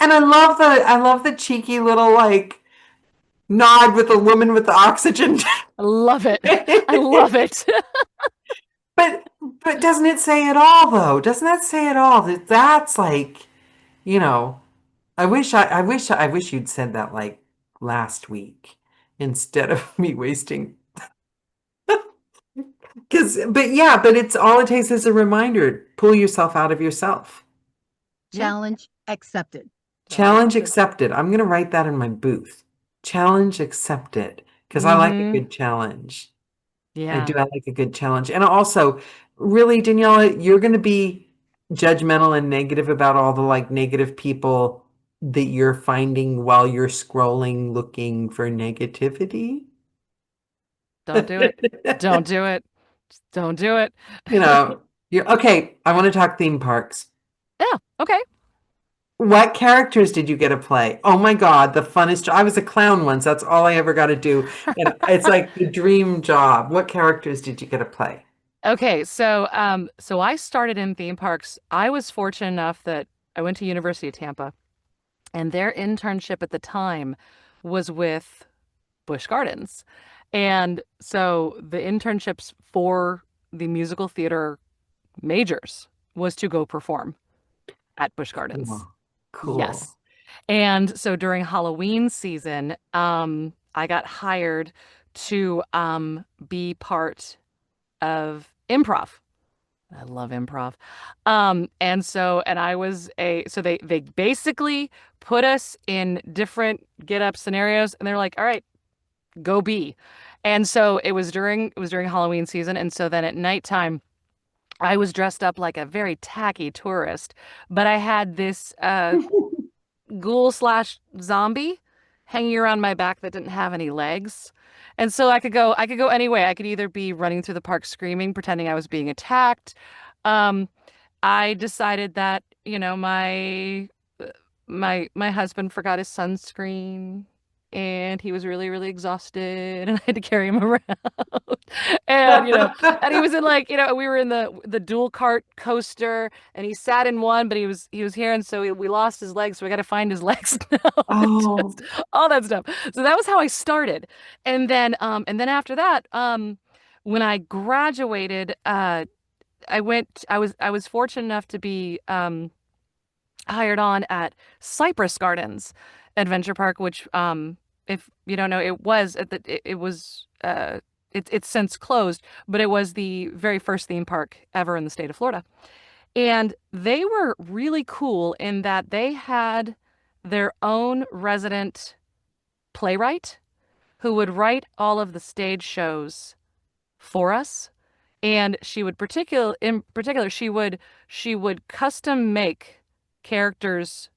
And I love the cheeky little like nod with the woman with the oxygen. I love it. I love it. But but doesn't it say it all though? Doesn't that say it all? That's like, you know, I wish you'd said that like last week instead of me wasting but it's all it takes is a reminder. Pull yourself out of yourself. Yeah. Challenge accepted. Challenge accepted. I'm gonna write that in my booth. Challenge accepted. Because I like a Mm-hmm. good challenge. I Yeah. do. I like a good challenge. And also, really, Daniela, you're going to be judgmental and negative about all the like negative people that you're finding while you're scrolling looking for negativity. Don't do it. Don't do it. Just don't do it. You know, you're okay. I want to talk theme parks. Yeah. Okay. What characters did you get to play? Oh my God, the funnest. I was a clown once. That's all I ever got to do. And it's like the dream job. What characters did you get to play? Okay, so I started in theme parks. I was fortunate enough that I went to University of Tampa, and their internship at the time was with Busch Gardens. And so the internships for the musical theater majors was to go perform at Busch Gardens. Cool. Cool. Yes. And so during Halloween season, I got hired to be part of improv. I love improv. And I was so they basically put us in different get up scenarios and they're like, all right, go be. And so it was during Halloween season. And so then at nighttime, I was dressed up like a very tacky tourist, but I had this ghoul slash zombie hanging around my back that didn't have any legs. And so I could go any way. I could either be running through the park screaming, pretending I was being attacked. Um, I decided that, my husband forgot his sunscreen and he was really, really exhausted and I had to carry him around. And, and he was in like, we were in the dual cart coaster and he sat in one, but he was here and so we lost his legs, so we got to find his legs now. And Oh, just all that stuff. So that was how I started. And then after that, when I graduated, I was fortunate enough to be hired on at Cypress Gardens Adventure Park, which if you don't know, it's since closed, but it was the very first theme park ever in the state of Florida. And they were really cool in that they had their own resident playwright who would write all of the stage shows for us. And in particular, she would custom make characters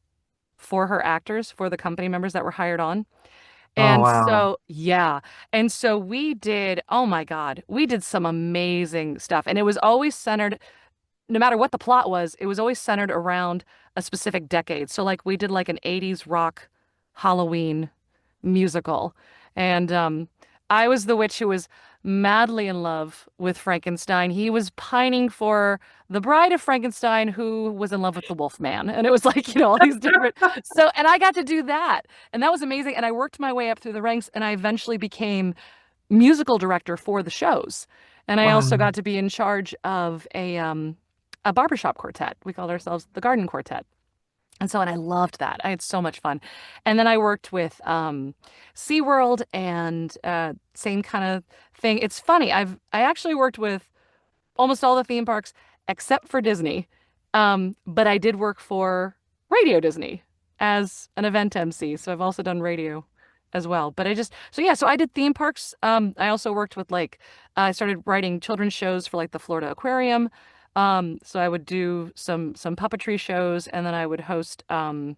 for her actors, for the company members that were hired on. oh And wow. so, yeah. And so we did, oh my God, we did some amazing stuff. And it was always centered, no matter what the plot was, it was always centered around a specific decade. So, like, we did like an 80s rock Halloween musical. And I was the witch who was madly in love with Frankenstein. He was pining for the bride of Frankenstein who was in love with the wolf man. And it was like, all these different. So, and I got to do that. And that was amazing. And I worked my way up through the ranks and I eventually became musical director for the shows. And I also Wow. got to be in charge of a barbershop quartet. We called ourselves the Garden Quartet. And I loved that. I had so much fun. And then I worked with SeaWorld and same kind of thing. It's funny. I actually worked with almost all the theme parks except for Disney. But I did work for Radio Disney as an event MC, so I've also done radio as well. But so I did theme parks. I also worked with I started writing children's shows for like the Florida Aquarium. So I would do some puppetry shows, and then I would host some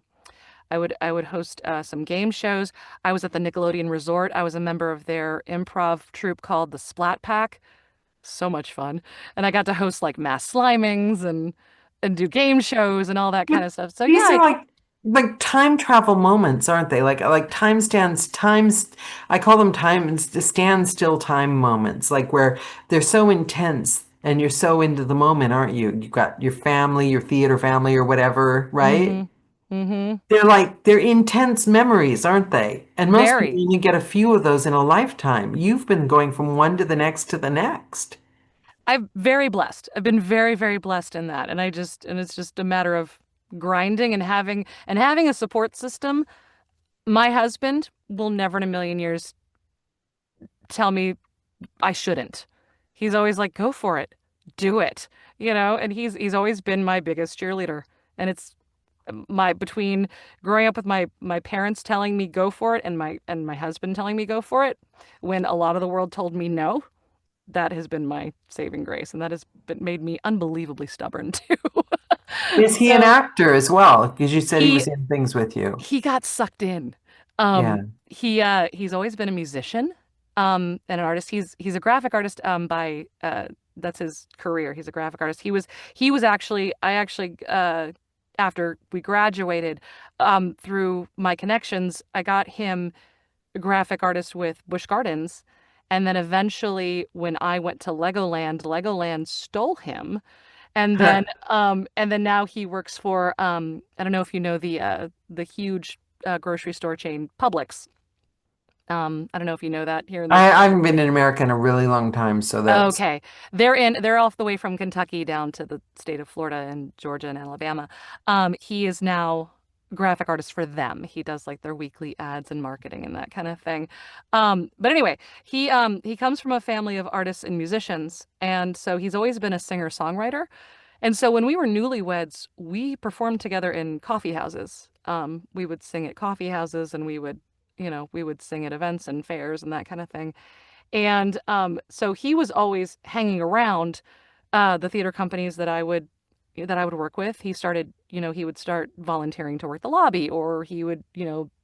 game shows. I was at the Nickelodeon Resort. I was a member of their improv troupe called the Splat Pack. So much fun. And I got to host like mass slimings and do game shows and all that kind But of stuff. So yeah, these are like time travel moments, aren't they? Like times I call them standstill time moments, like where they're so intense and you're so into the moment, aren't you? You've got your family, your theater family or whatever, right? mm-hmm. Mm-hmm. They're intense memories, aren't they? And most people Very. only get a few of those in a lifetime. You've been going from one to the next to the next. I'm very blessed. I've been very, very blessed in that. And it's just a matter of grinding and having a support system. My husband will never in a million years tell me I shouldn't. He's always like, go for it. Do it. And he's always been my biggest cheerleader. And it's my between growing up with my parents telling me go for it and my husband telling me go for it when a lot of the world told me no, that has been my saving grace, and that has made me unbelievably stubborn too. Is he an So actor as well? Because you said he he was in things with you. he got sucked in. Yeah. He's always been a musician, and an artist. He's a graphic artist, by that's his career. He's a graphic artist. He was actually I actually after we graduated, through my connections, I got him a graphic artist with Busch Gardens. And then eventually when I went to Legoland stole him. And then now he works for I don't know if you know the huge grocery store chain Publix. I don't know if you know that here in the. I haven't been in America in a really long time, so that's Okay. They're off the way from Kentucky down to the state of Florida and Georgia and Alabama. He is now graphic artist for them. He does like their weekly ads and marketing and that kind of thing. But anyway, he comes from a family of artists and musicians, and so he's always been a singer-songwriter. And so when we were newlyweds, we performed together in coffee houses. We would sing at coffee houses, and we would sing at events and fairs and that kind of thing. And so he was always hanging around the theater companies that I would work with. He would start volunteering to work the lobby, or he would,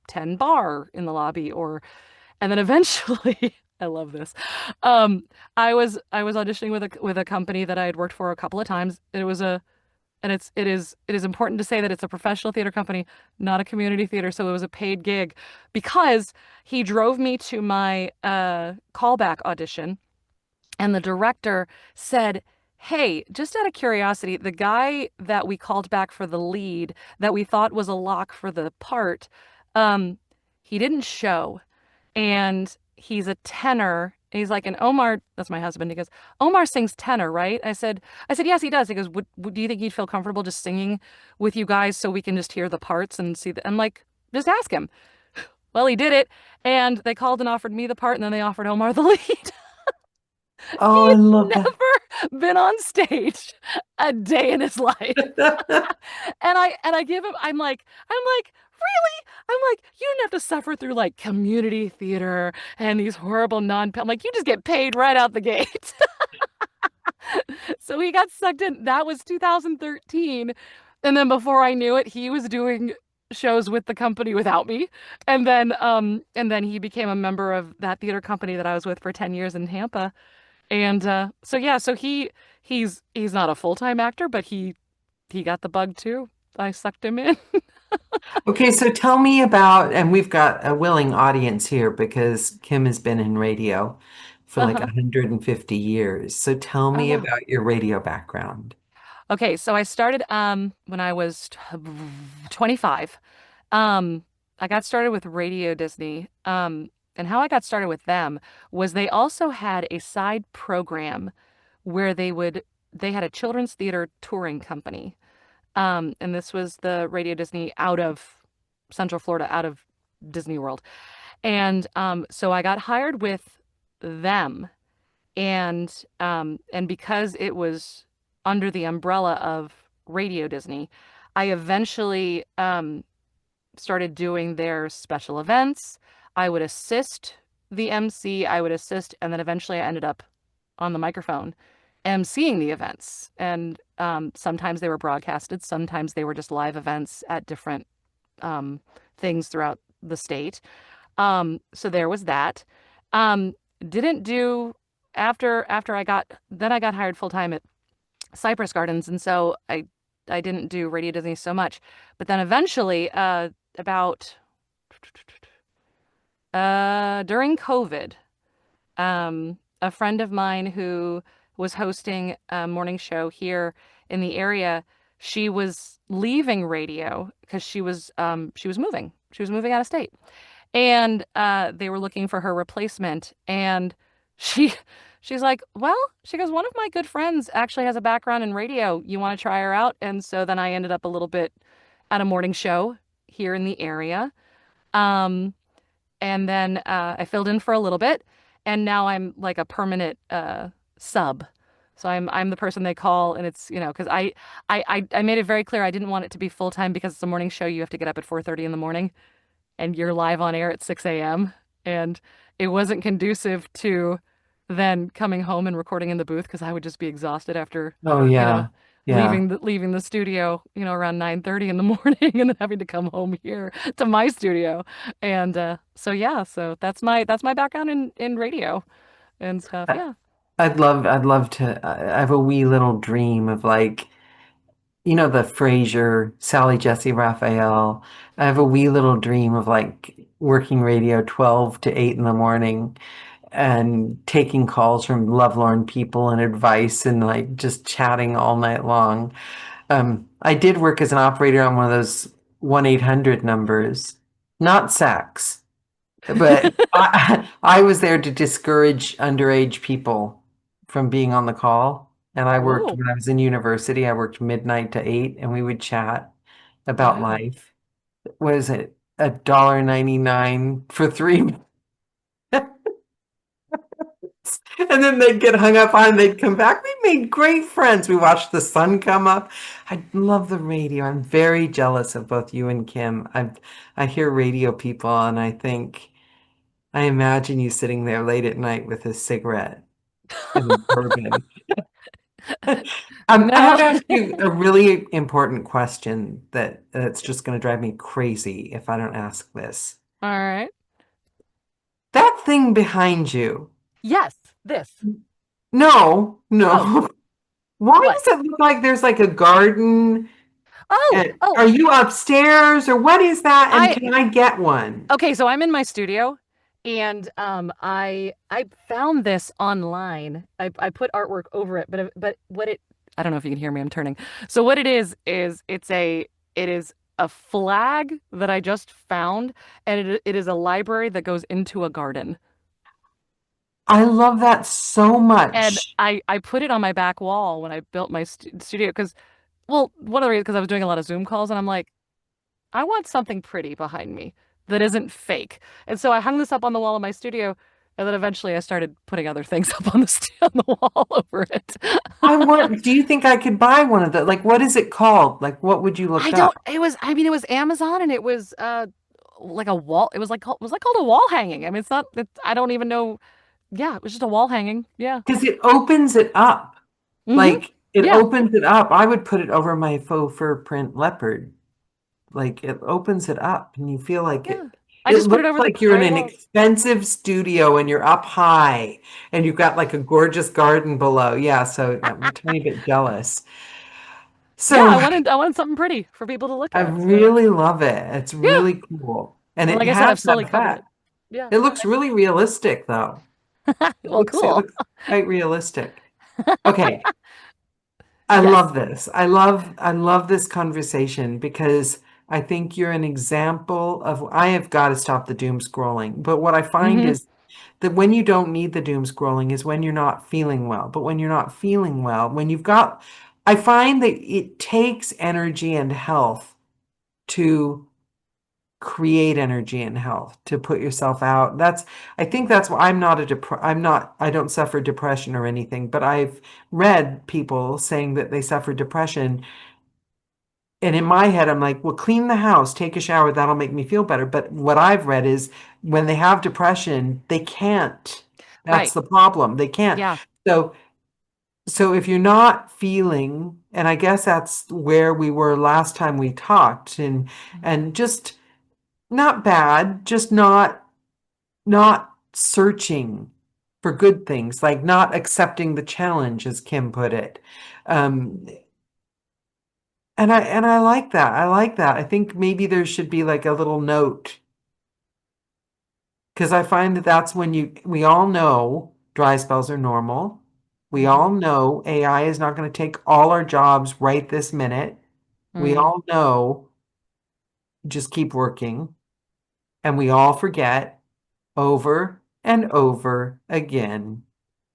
tend bar in the lobby, and then eventually, I love this. I was auditioning with a company that I had worked for a couple of times. It is important to say that it's a professional theater company, not a community theater. So it was a paid gig because he drove me to my callback audition, and the director said, "Hey, just out of curiosity, the guy that we called back for the lead that we thought was a lock for the part, um, he didn't show, and he's a tenor." And he's like, "And Omar, that's my husband. He goes, Omar sings tenor, right?" I said, "Yes, he does." He goes, do you think he'd feel comfortable just singing with you guys so we can just hear the parts and see the, I'm like, just ask him. Well, he did it. And they called and offered me the part, and then they offered Omar the lead. oh, He I had love never been on stage a day in his life. that. And I give him, I'm like, really? I'm like, you don't have to suffer through like community theater and these horrible I'm like, you just get paid right out the gate. So he got sucked in. That was 2013. And then before I knew it, he was doing shows with the company without me. And then he became a member of that theater company that I was with for 10 years in Tampa. And so yeah, so he's not a full-time actor, but he got the bug too. I sucked him in. Okay, so tell me about, and we've got a willing audience here because Kim has been in radio for like Uh-huh. 150 years. So tell Oh me wow. about your radio background. Okay, so I started when I was 25. Um I got started with Radio Disney. And how I got started with them was they also had a side program where they had a children's theater touring company. And this was the Radio Disney out of Central Florida, out of Disney World. And so I got hired with them, and because it was under the umbrella of Radio Disney. I eventually started doing their special events. I would assist the MC, I would assist, and then eventually I ended up on the microphone emceeing the events. And sometimes they were broadcasted, sometimes they were just live events at different um, things throughout the state. So there was that. Um, didn't do after I got hired full time at Cypress Gardens, and so I didn't do Radio Disney so much. But then eventually, about during COVID, a friend of mine who was hosting a morning show here in the area, she was leaving radio because she was moving. She was moving out of state. And they were looking for her replacement. And she she's like, well, she goes, one of my good friends actually has a background in radio. You want to try her out? And so then I ended up a little bit at a morning show here in the area. Um, and then I filled in for a little bit, and now I'm like a permanent sub. So I'm the person they call, and it's, because I made it very clear I didn't want it to be full time because it's a morning show. You have to get up at 4:30 in the morning, and you're live on air at 6 a.m. And it wasn't conducive to then coming home and recording in the booth because I would just be exhausted after, Oh you know, yeah. Yeah. leaving the studio, around 9:30 in the morning and then having to come home here to my studio. And so yeah, so that's my background in radio and stuff. I- Yeah. I'd love to. I have a wee little dream of like, the Frasier, Sally Jesse Raphael. I have a wee little dream of like working radio 12 to 8 in the morning and taking calls from lovelorn people and advice and like just chatting all night long. I did work as an operator on one of those 1-800 numbers, not sex, but I was there to discourage underage people from being on the call. And I worked Whoa. when I was in university, I worked midnight to 8 and we would chat about Wow. life. Was it $1.99 for 3 minutes? And then they'd get hung up on and they'd come back. We made great friends. We watched the sun come up. I love the radio. I'm very jealous of both you and Kim. I hear radio people and I imagine you sitting there late at night with a cigarette and a bourbon. I have to No. ask you a really important question that's just going to drive me crazy if I don't ask this. All right. That thing behind you. Yes, this. No, Oh, no. Why what? does it look like there's like a garden? Oh, Are oh, you upstairs or what is that? And I can I get one? Okay, so I'm in my studio and I found this online. I put artwork over it, but what it I don't know if you can hear me, I'm turning. So what it is it is a flag that I just found, and it is a library that goes into a garden. I love that so And much. I put it on my back wall when I built my studio because, well, one of the reasons, because I was doing a lot of Zoom calls and I'm like, I want something pretty behind me that isn't fake. And so I hung this up on the wall of my studio, and then eventually I started putting other things up on on the wall over it. Do you think I could buy one of the, like, what is it called? Like, what would you look I don't, up? I mean, it was Amazon, and it was like a wall. It was like called a wall hanging. I mean, I don't even know. Yeah, it was just a wall hanging. Yeah. Because it opens it up. Mm-hmm. Like, it Yeah. opens it up. I would put it over my faux fur print leopard. Like, it opens it up and you feel like Yeah. I it just put it looks over the like you're in an drywall. expensive studio and you're up high and you've got like a gorgeous garden below. Yeah, so I'm a tiny bit jealous. Yeah, So I wanted something pretty for people to look I at. So really love it. It's yeah. really cool. And And it like I said, has I've that slowly covered it. effect. Yeah. It looks really realistic though. Well, It cool. looks quite realistic. Okay. I Yes. love this. I love this conversation because I think you're an example of I have got to stop the doom scrolling. But what I find Mm-hmm. is that when you don't need the doom scrolling is when you're not feeling well. But when you're not feeling well, I find that it takes energy and health to create energy and health, to put yourself out. I think that's why I don't suffer depression or anything, but I've read people saying that they suffer depression. And in my head, I'm like, well, clean the house, take a shower, that'll make me feel better. But what I've read is when they have depression, they can't. That's Right. the problem. They can't. Yeah. So so if you're not feeling, and I guess that's where we were last time we talked, and just not bad, just not searching for good things, like not accepting the challenge, as Kim put it. Um, and I like that. I like that. I think maybe there should be like a little note, because I find that that's when we all know dry spells are normal. We Mm-hmm. all know AI is not going to take all our jobs right this minute. We Mm-hmm. all know just keep working, and we all forget over and over again,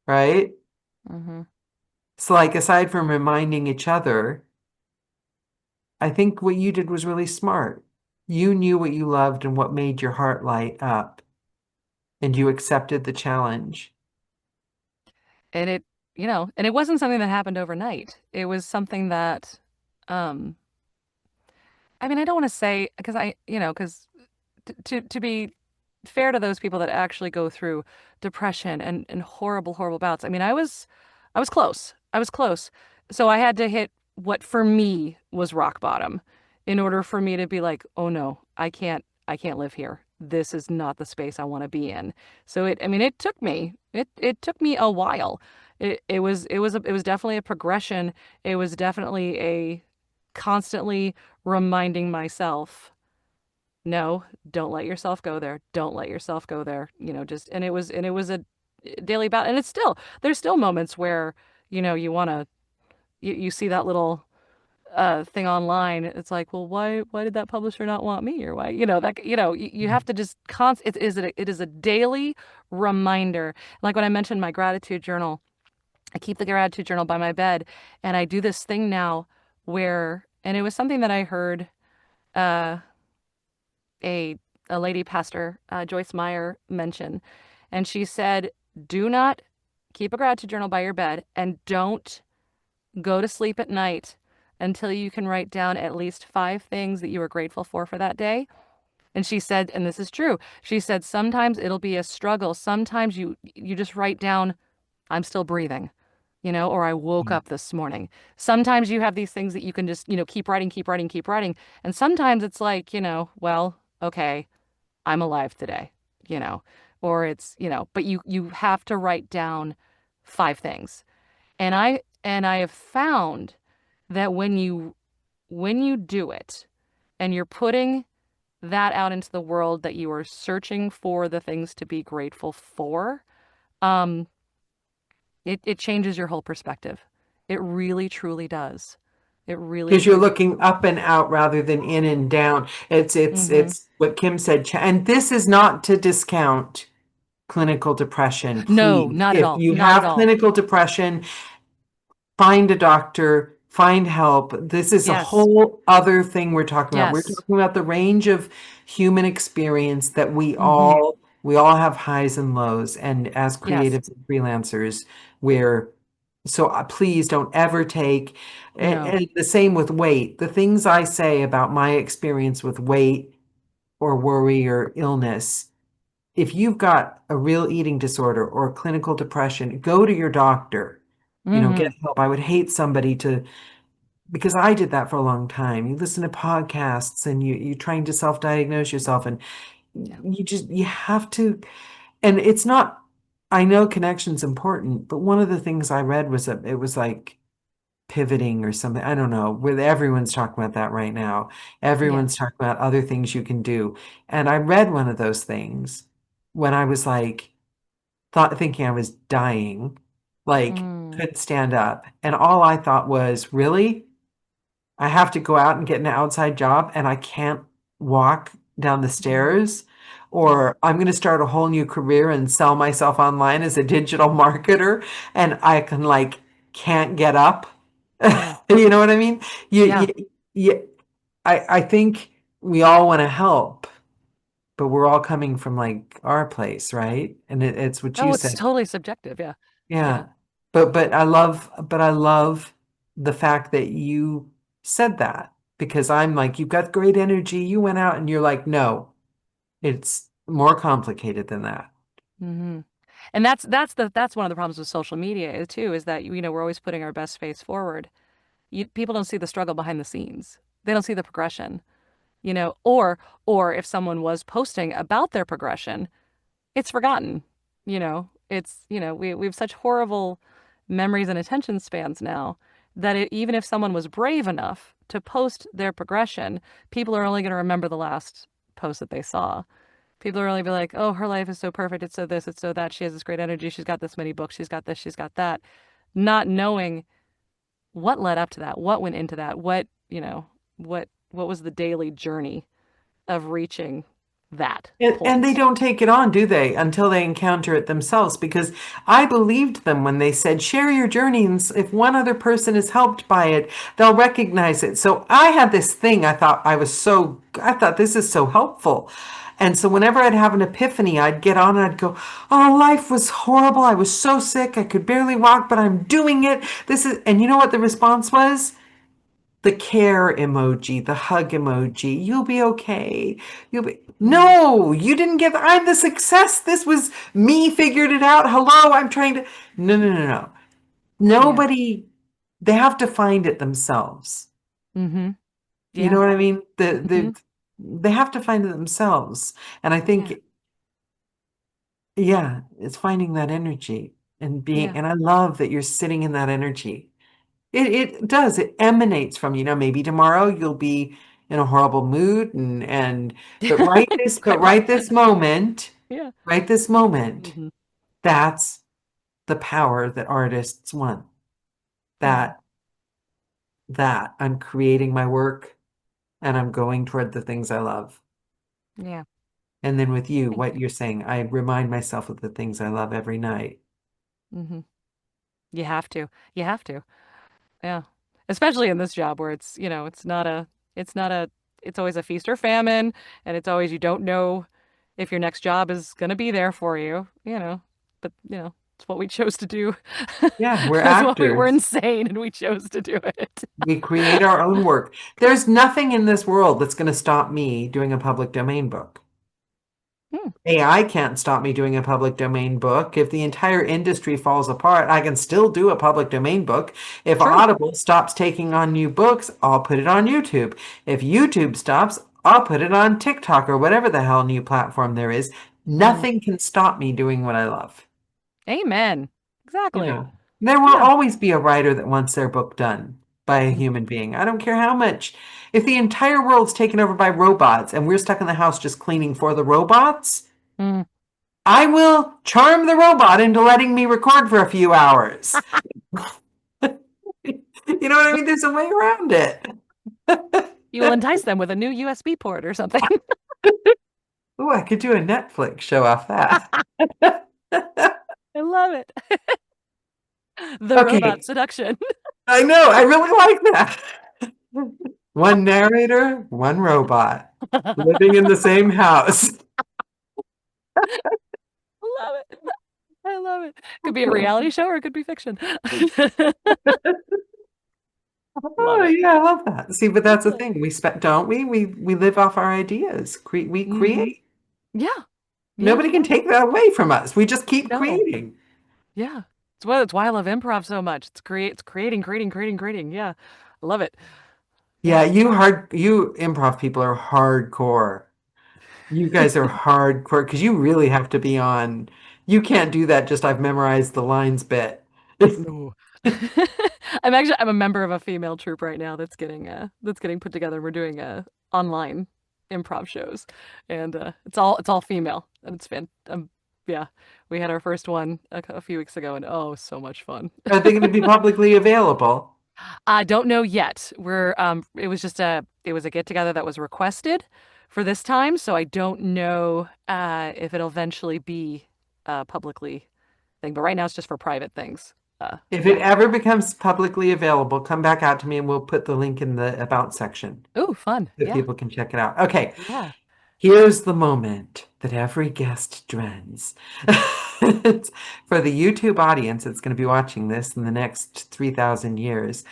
right? Mm-hmm. So, like, aside from reminding each other, I think what you did was really smart. You knew what you loved and what made your heart light up, and you accepted the challenge. And it wasn't something that happened overnight. It was something that, um, I mean, I don't want to say because because to be fair to those people that actually go through depression and horrible, horrible bouts. I mean, I was close. I was close. So I had to hit what for me was rock bottom in order for me to be like, oh no, I can't live here. This is not the space I want to be in. So I mean, it took me a while. It was definitely a progression. It was definitely a constantly reminding myself, no, don't let yourself go there. Don't let yourself go there. Just and it was a daily battle. And there's still moments where, you want to you see that little thing online. It's like, well, why did that publisher not want me? Or why, you have to just it is a daily reminder. Like when I mentioned my gratitude journal, I keep the gratitude journal by my bed, and I do this thing now where, and it was something that I heard uh a a lady pastor, Joyce Meyer, mention, and she said, "Do not keep a gratitude journal by your bed, and don't go to sleep at night until you can write down at least 5 things that you are grateful for that day." And she said, and this is true, she said sometimes it'll be a struggle. Sometimes you just write down, "I'm still breathing." Or "I woke up this morning." Sometimes you have these things that you can just, keep writing, keep writing, keep writing. And sometimes it's like, well, okay, I'm alive today, you know, or it's, but you have to write down 5 things. And I have found that when you do it and you're putting that out into the world, that you are searching for the things to be grateful for, um, it changes your whole perspective. It really, truly does. It really, Because you're truly. looking up and out rather than in and down. Mm-hmm. It's what Kim said, and this is not to discount clinical depression, No, please. not at If all. you Not at have all. clinical depression, find a doctor, find help. This is a Yes. whole other thing we're talking about. We're Yes. talking about the range of human experience that Mm-hmm. we all have highs and lows. And as Yes. creatives and freelancers, we're so please don't ever take, No. and the same with weight. The things I say about my experience with weight or worry or illness, if you've got a real eating disorder or clinical depression, go to your doctor, get Mm-hmm. help. I would hate somebody to, because I did that for a long time. You listen to podcasts and you're trying to self-diagnose yourself, and Yeah. you have to, and it's not, I know connection's important, but one of the things I read was that it was like pivoting or something. I don't know, where everyone's talking about that right now. Yeah. Everyone's talking about other things you can do. And I read one of those things when I was like, thinking I was dying, like Mm. couldn't stand up. And all I thought was, really? I have to go out and get an outside job and I can't walk down the Mm. stairs? Yeah. Or I'm going to start a whole new career and sell myself online as a digital marketer, and I can't get up. Yeah. You know what I mean? You, Yeah. you, you, I think we all want to help, but we're all coming from like our place, right? And it's what you Oh, it's said. totally subjective. Yeah. Yeah. Yeah. But I love the fact that you said that because I'm like, you've got great energy. You went out and you're like, no, it's more complicated than that. Hmm. And that's one of the problems with social media too, is that we're always putting our best face forward. People don't see the struggle behind the scenes. They don't see the progression, or if someone was posting about their progression, it's forgotten. We have such horrible memories and attention spans now that even if someone was brave enough to post their progression, people are only going to remember the last post that they saw. People are only be like, oh, her life is so perfect. It's so this, it's so that. She has this great energy. She's got this many books. She's got this, she's got that. Not knowing what led up to that, what went into that, what was the daily journey of reaching that And they point. don't take it on, do they, until they encounter it themselves? Because I believed them when they said, share your journey. And if one other person is helped by it, they'll recognize it. So I had this thing, I thought this is so helpful. And so whenever I'd have an epiphany, I'd get on and I'd go, oh, life was horrible. I was so sick. I could barely walk, but I'm doing it. And you know what the response was? The care emoji, the hug emoji. You'll be okay. Mm, No, you didn't get, I'm the success. This was me figured it out. Hello, I'm trying to, no, no, no, no. yeah. Nobody, they have to find it themselves. Mm-hmm. You know Yeah. what I mean? Mm-hmm. They have to find it themselves. And I Yeah. think, yeah, it's finding that energy and Yeah. and I love that you're sitting in that energy. It does. It emanates from, maybe tomorrow you'll be in a horrible mood but Quite possible. Yeah. right this moment, Mm-hmm. that's the power that artists want. Yeah. That I'm creating my work and I'm going toward the things I love. Yeah. And then with you, Thank what you. you're saying, I remind myself of the things I love every night. Mm-hmm. You have to. You have to. Yeah. Especially in this job where it's not a, it's always a feast or famine, and it's always, you don't know if your next job is going to be there for you. But, it's what we chose to do. Yeah, we're That's what we were actors. insane and we chose to do it. We create our own work. There's nothing in this world that's going to stop me doing a public domain book. Hmm, AI can't stop me doing a public domain book. If the entire industry falls apart, I can still do a public domain book. If true. Audible stops taking on new books, I'll put it on YouTube. If YouTube stops, I'll put it on TikTok or whatever the hell new platform there is. Mm. Nothing can stop me doing what I love. Amen. Exactly. There will Yeah. always be a writer that wants their book done by a Mm, human being. I don't care how much. If the entire world's taken over by robots and we're stuck in the house just cleaning for the robots, mm. I will charm the robot into letting me record for a few hours. You know what I mean? There's a way around it. You will entice them with a new USB port or something. Oh, I could do a Netflix show off that. I love it. The robot Okay, seduction. I know. I really like that. One narrator, one robot, living in the same house. Love it. I love it. Could be a reality show or it could be fiction. Love Oh it. yeah, I love that. See, but that's the Yeah. thing. Don't we? We live off our ideas. We Hmm. create. Yeah. Yeah. Nobody can take that away from us. We just keep No. creating. Yeah. It's why I love improv so much. It's creating, creating, creating, creating. Yeah. I love it. Yeah, Yeah. you improv people are hardcore. You guys are hardcore because you really have to be on. You can't do that just I've memorized the lines bit. No. I'm a member of a female troupe right now that's getting put together. We're doing online improv shows, and it's all female, and it's yeah, we had our first one a few weeks ago, and oh, so much fun. Are they going to be publicly available? I don't know yet. It was a get together that was requested for this time, so I don't know if it'll eventually be publicly thing. But right now it's just for private things. If it Yeah. ever becomes publicly available, come back out to me and we'll put the link in the about section Oh, fun. so Yeah. people can check it out. Okay. Yeah. Here's the moment that every guest dreads. For the YouTube audience that's going to be watching this in the next 3,000 years,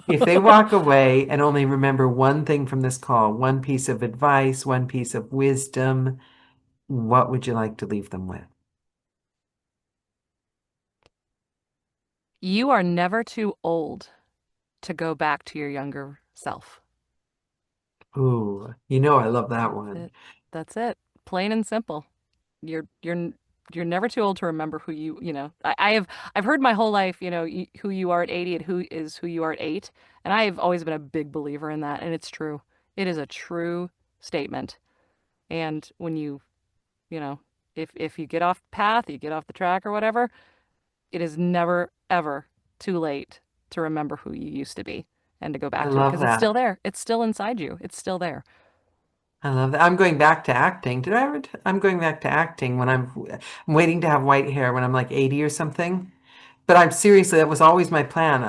if they walk away and only remember one thing from this call, one piece of advice, one piece of wisdom, what would you like to leave them with? You are never too old to go back to your younger self. Ooh, you know I love that That's one. it. That's it. Plain and simple. You're never too old to remember who you know. I've heard my whole life, who you are at 80 and who you are at 8, and I've always been a big believer in that, and it's true. It is a true statement. And when you know, if you get off path, you get off the track or whatever, it is never ever too late to remember who you used to be and to go I back to it love because it's still that. there. It's still inside you. It's still there. I love that. I'm going back to acting. Did I ever? I'm going back to acting when I'm waiting to have white hair when I'm like 80 or something. But I'm seriously, that was always my plan.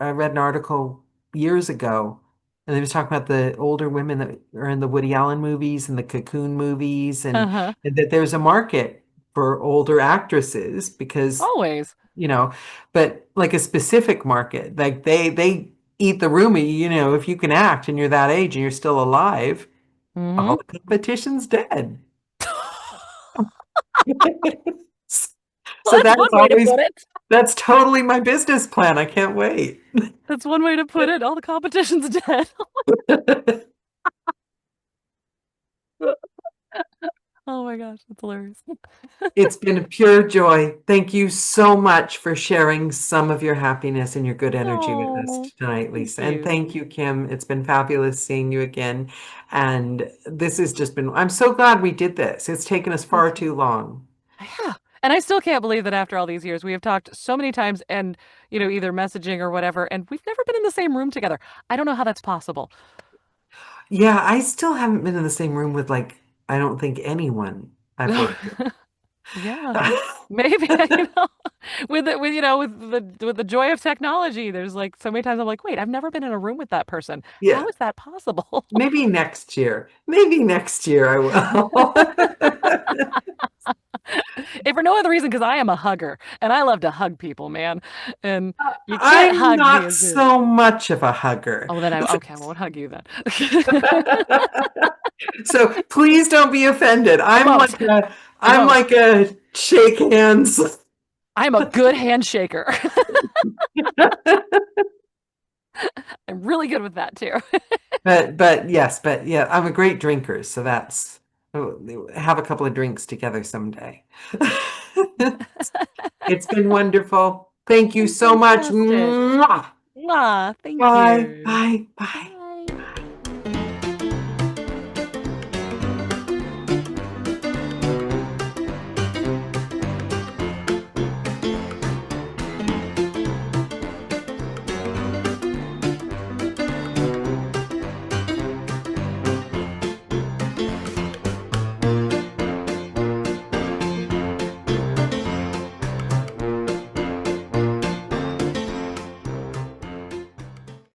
I read an article years ago, and they was talking about the older women that are in the Woody Allen movies and the Cocoon movies, Uh-huh. and that there's a market for older actresses because, Always. you know, but like a specific market, like they eat the room. If you can act and you're that age and you're still alive, all Mm-hmm. the competition's dead. Well, So that's that one is way to always put it. that's totally my business plan. I can't wait. That's one way to put it. All the competition's dead. Oh my gosh, that's hilarious. It's been a pure joy. Thank you so much for sharing some of your happiness and your good energy with us Oh, tonight, thank Lisa. And you. thank you, Kim. It's been fabulous seeing you again. And this has just been, I'm so glad we did this. It's taken us Me far too. too long. Yeah. And I still can't believe that after all these years, we have talked so many times and, either messaging or whatever, and we've never been in the same room together. I don't know how that's possible. Yeah, I still haven't been in the same room with I don't think anyone I've worked Yeah. with. Maybe, with the joy of technology, there's like so many times I'm like, wait, I've never been in a room with that person. How Yeah, is that possible? maybe next year. Maybe next year I will. If for no other reason, because I am a hugger and I love to hug people, man. And you can't I'm hug me not as good. so much of a hugger. Oh, then okay, I won't hug you then. So please don't be offended. I won't. I I'm won't. like a shake hands. I'm a good handshaker. I'm really good with that too. But yes, but yeah, I'm a great drinker, so have a couple of drinks together someday. It's been wonderful. Thank you so much. Fantastic. Mwah! Ah, thank Bye, you. bye, bye.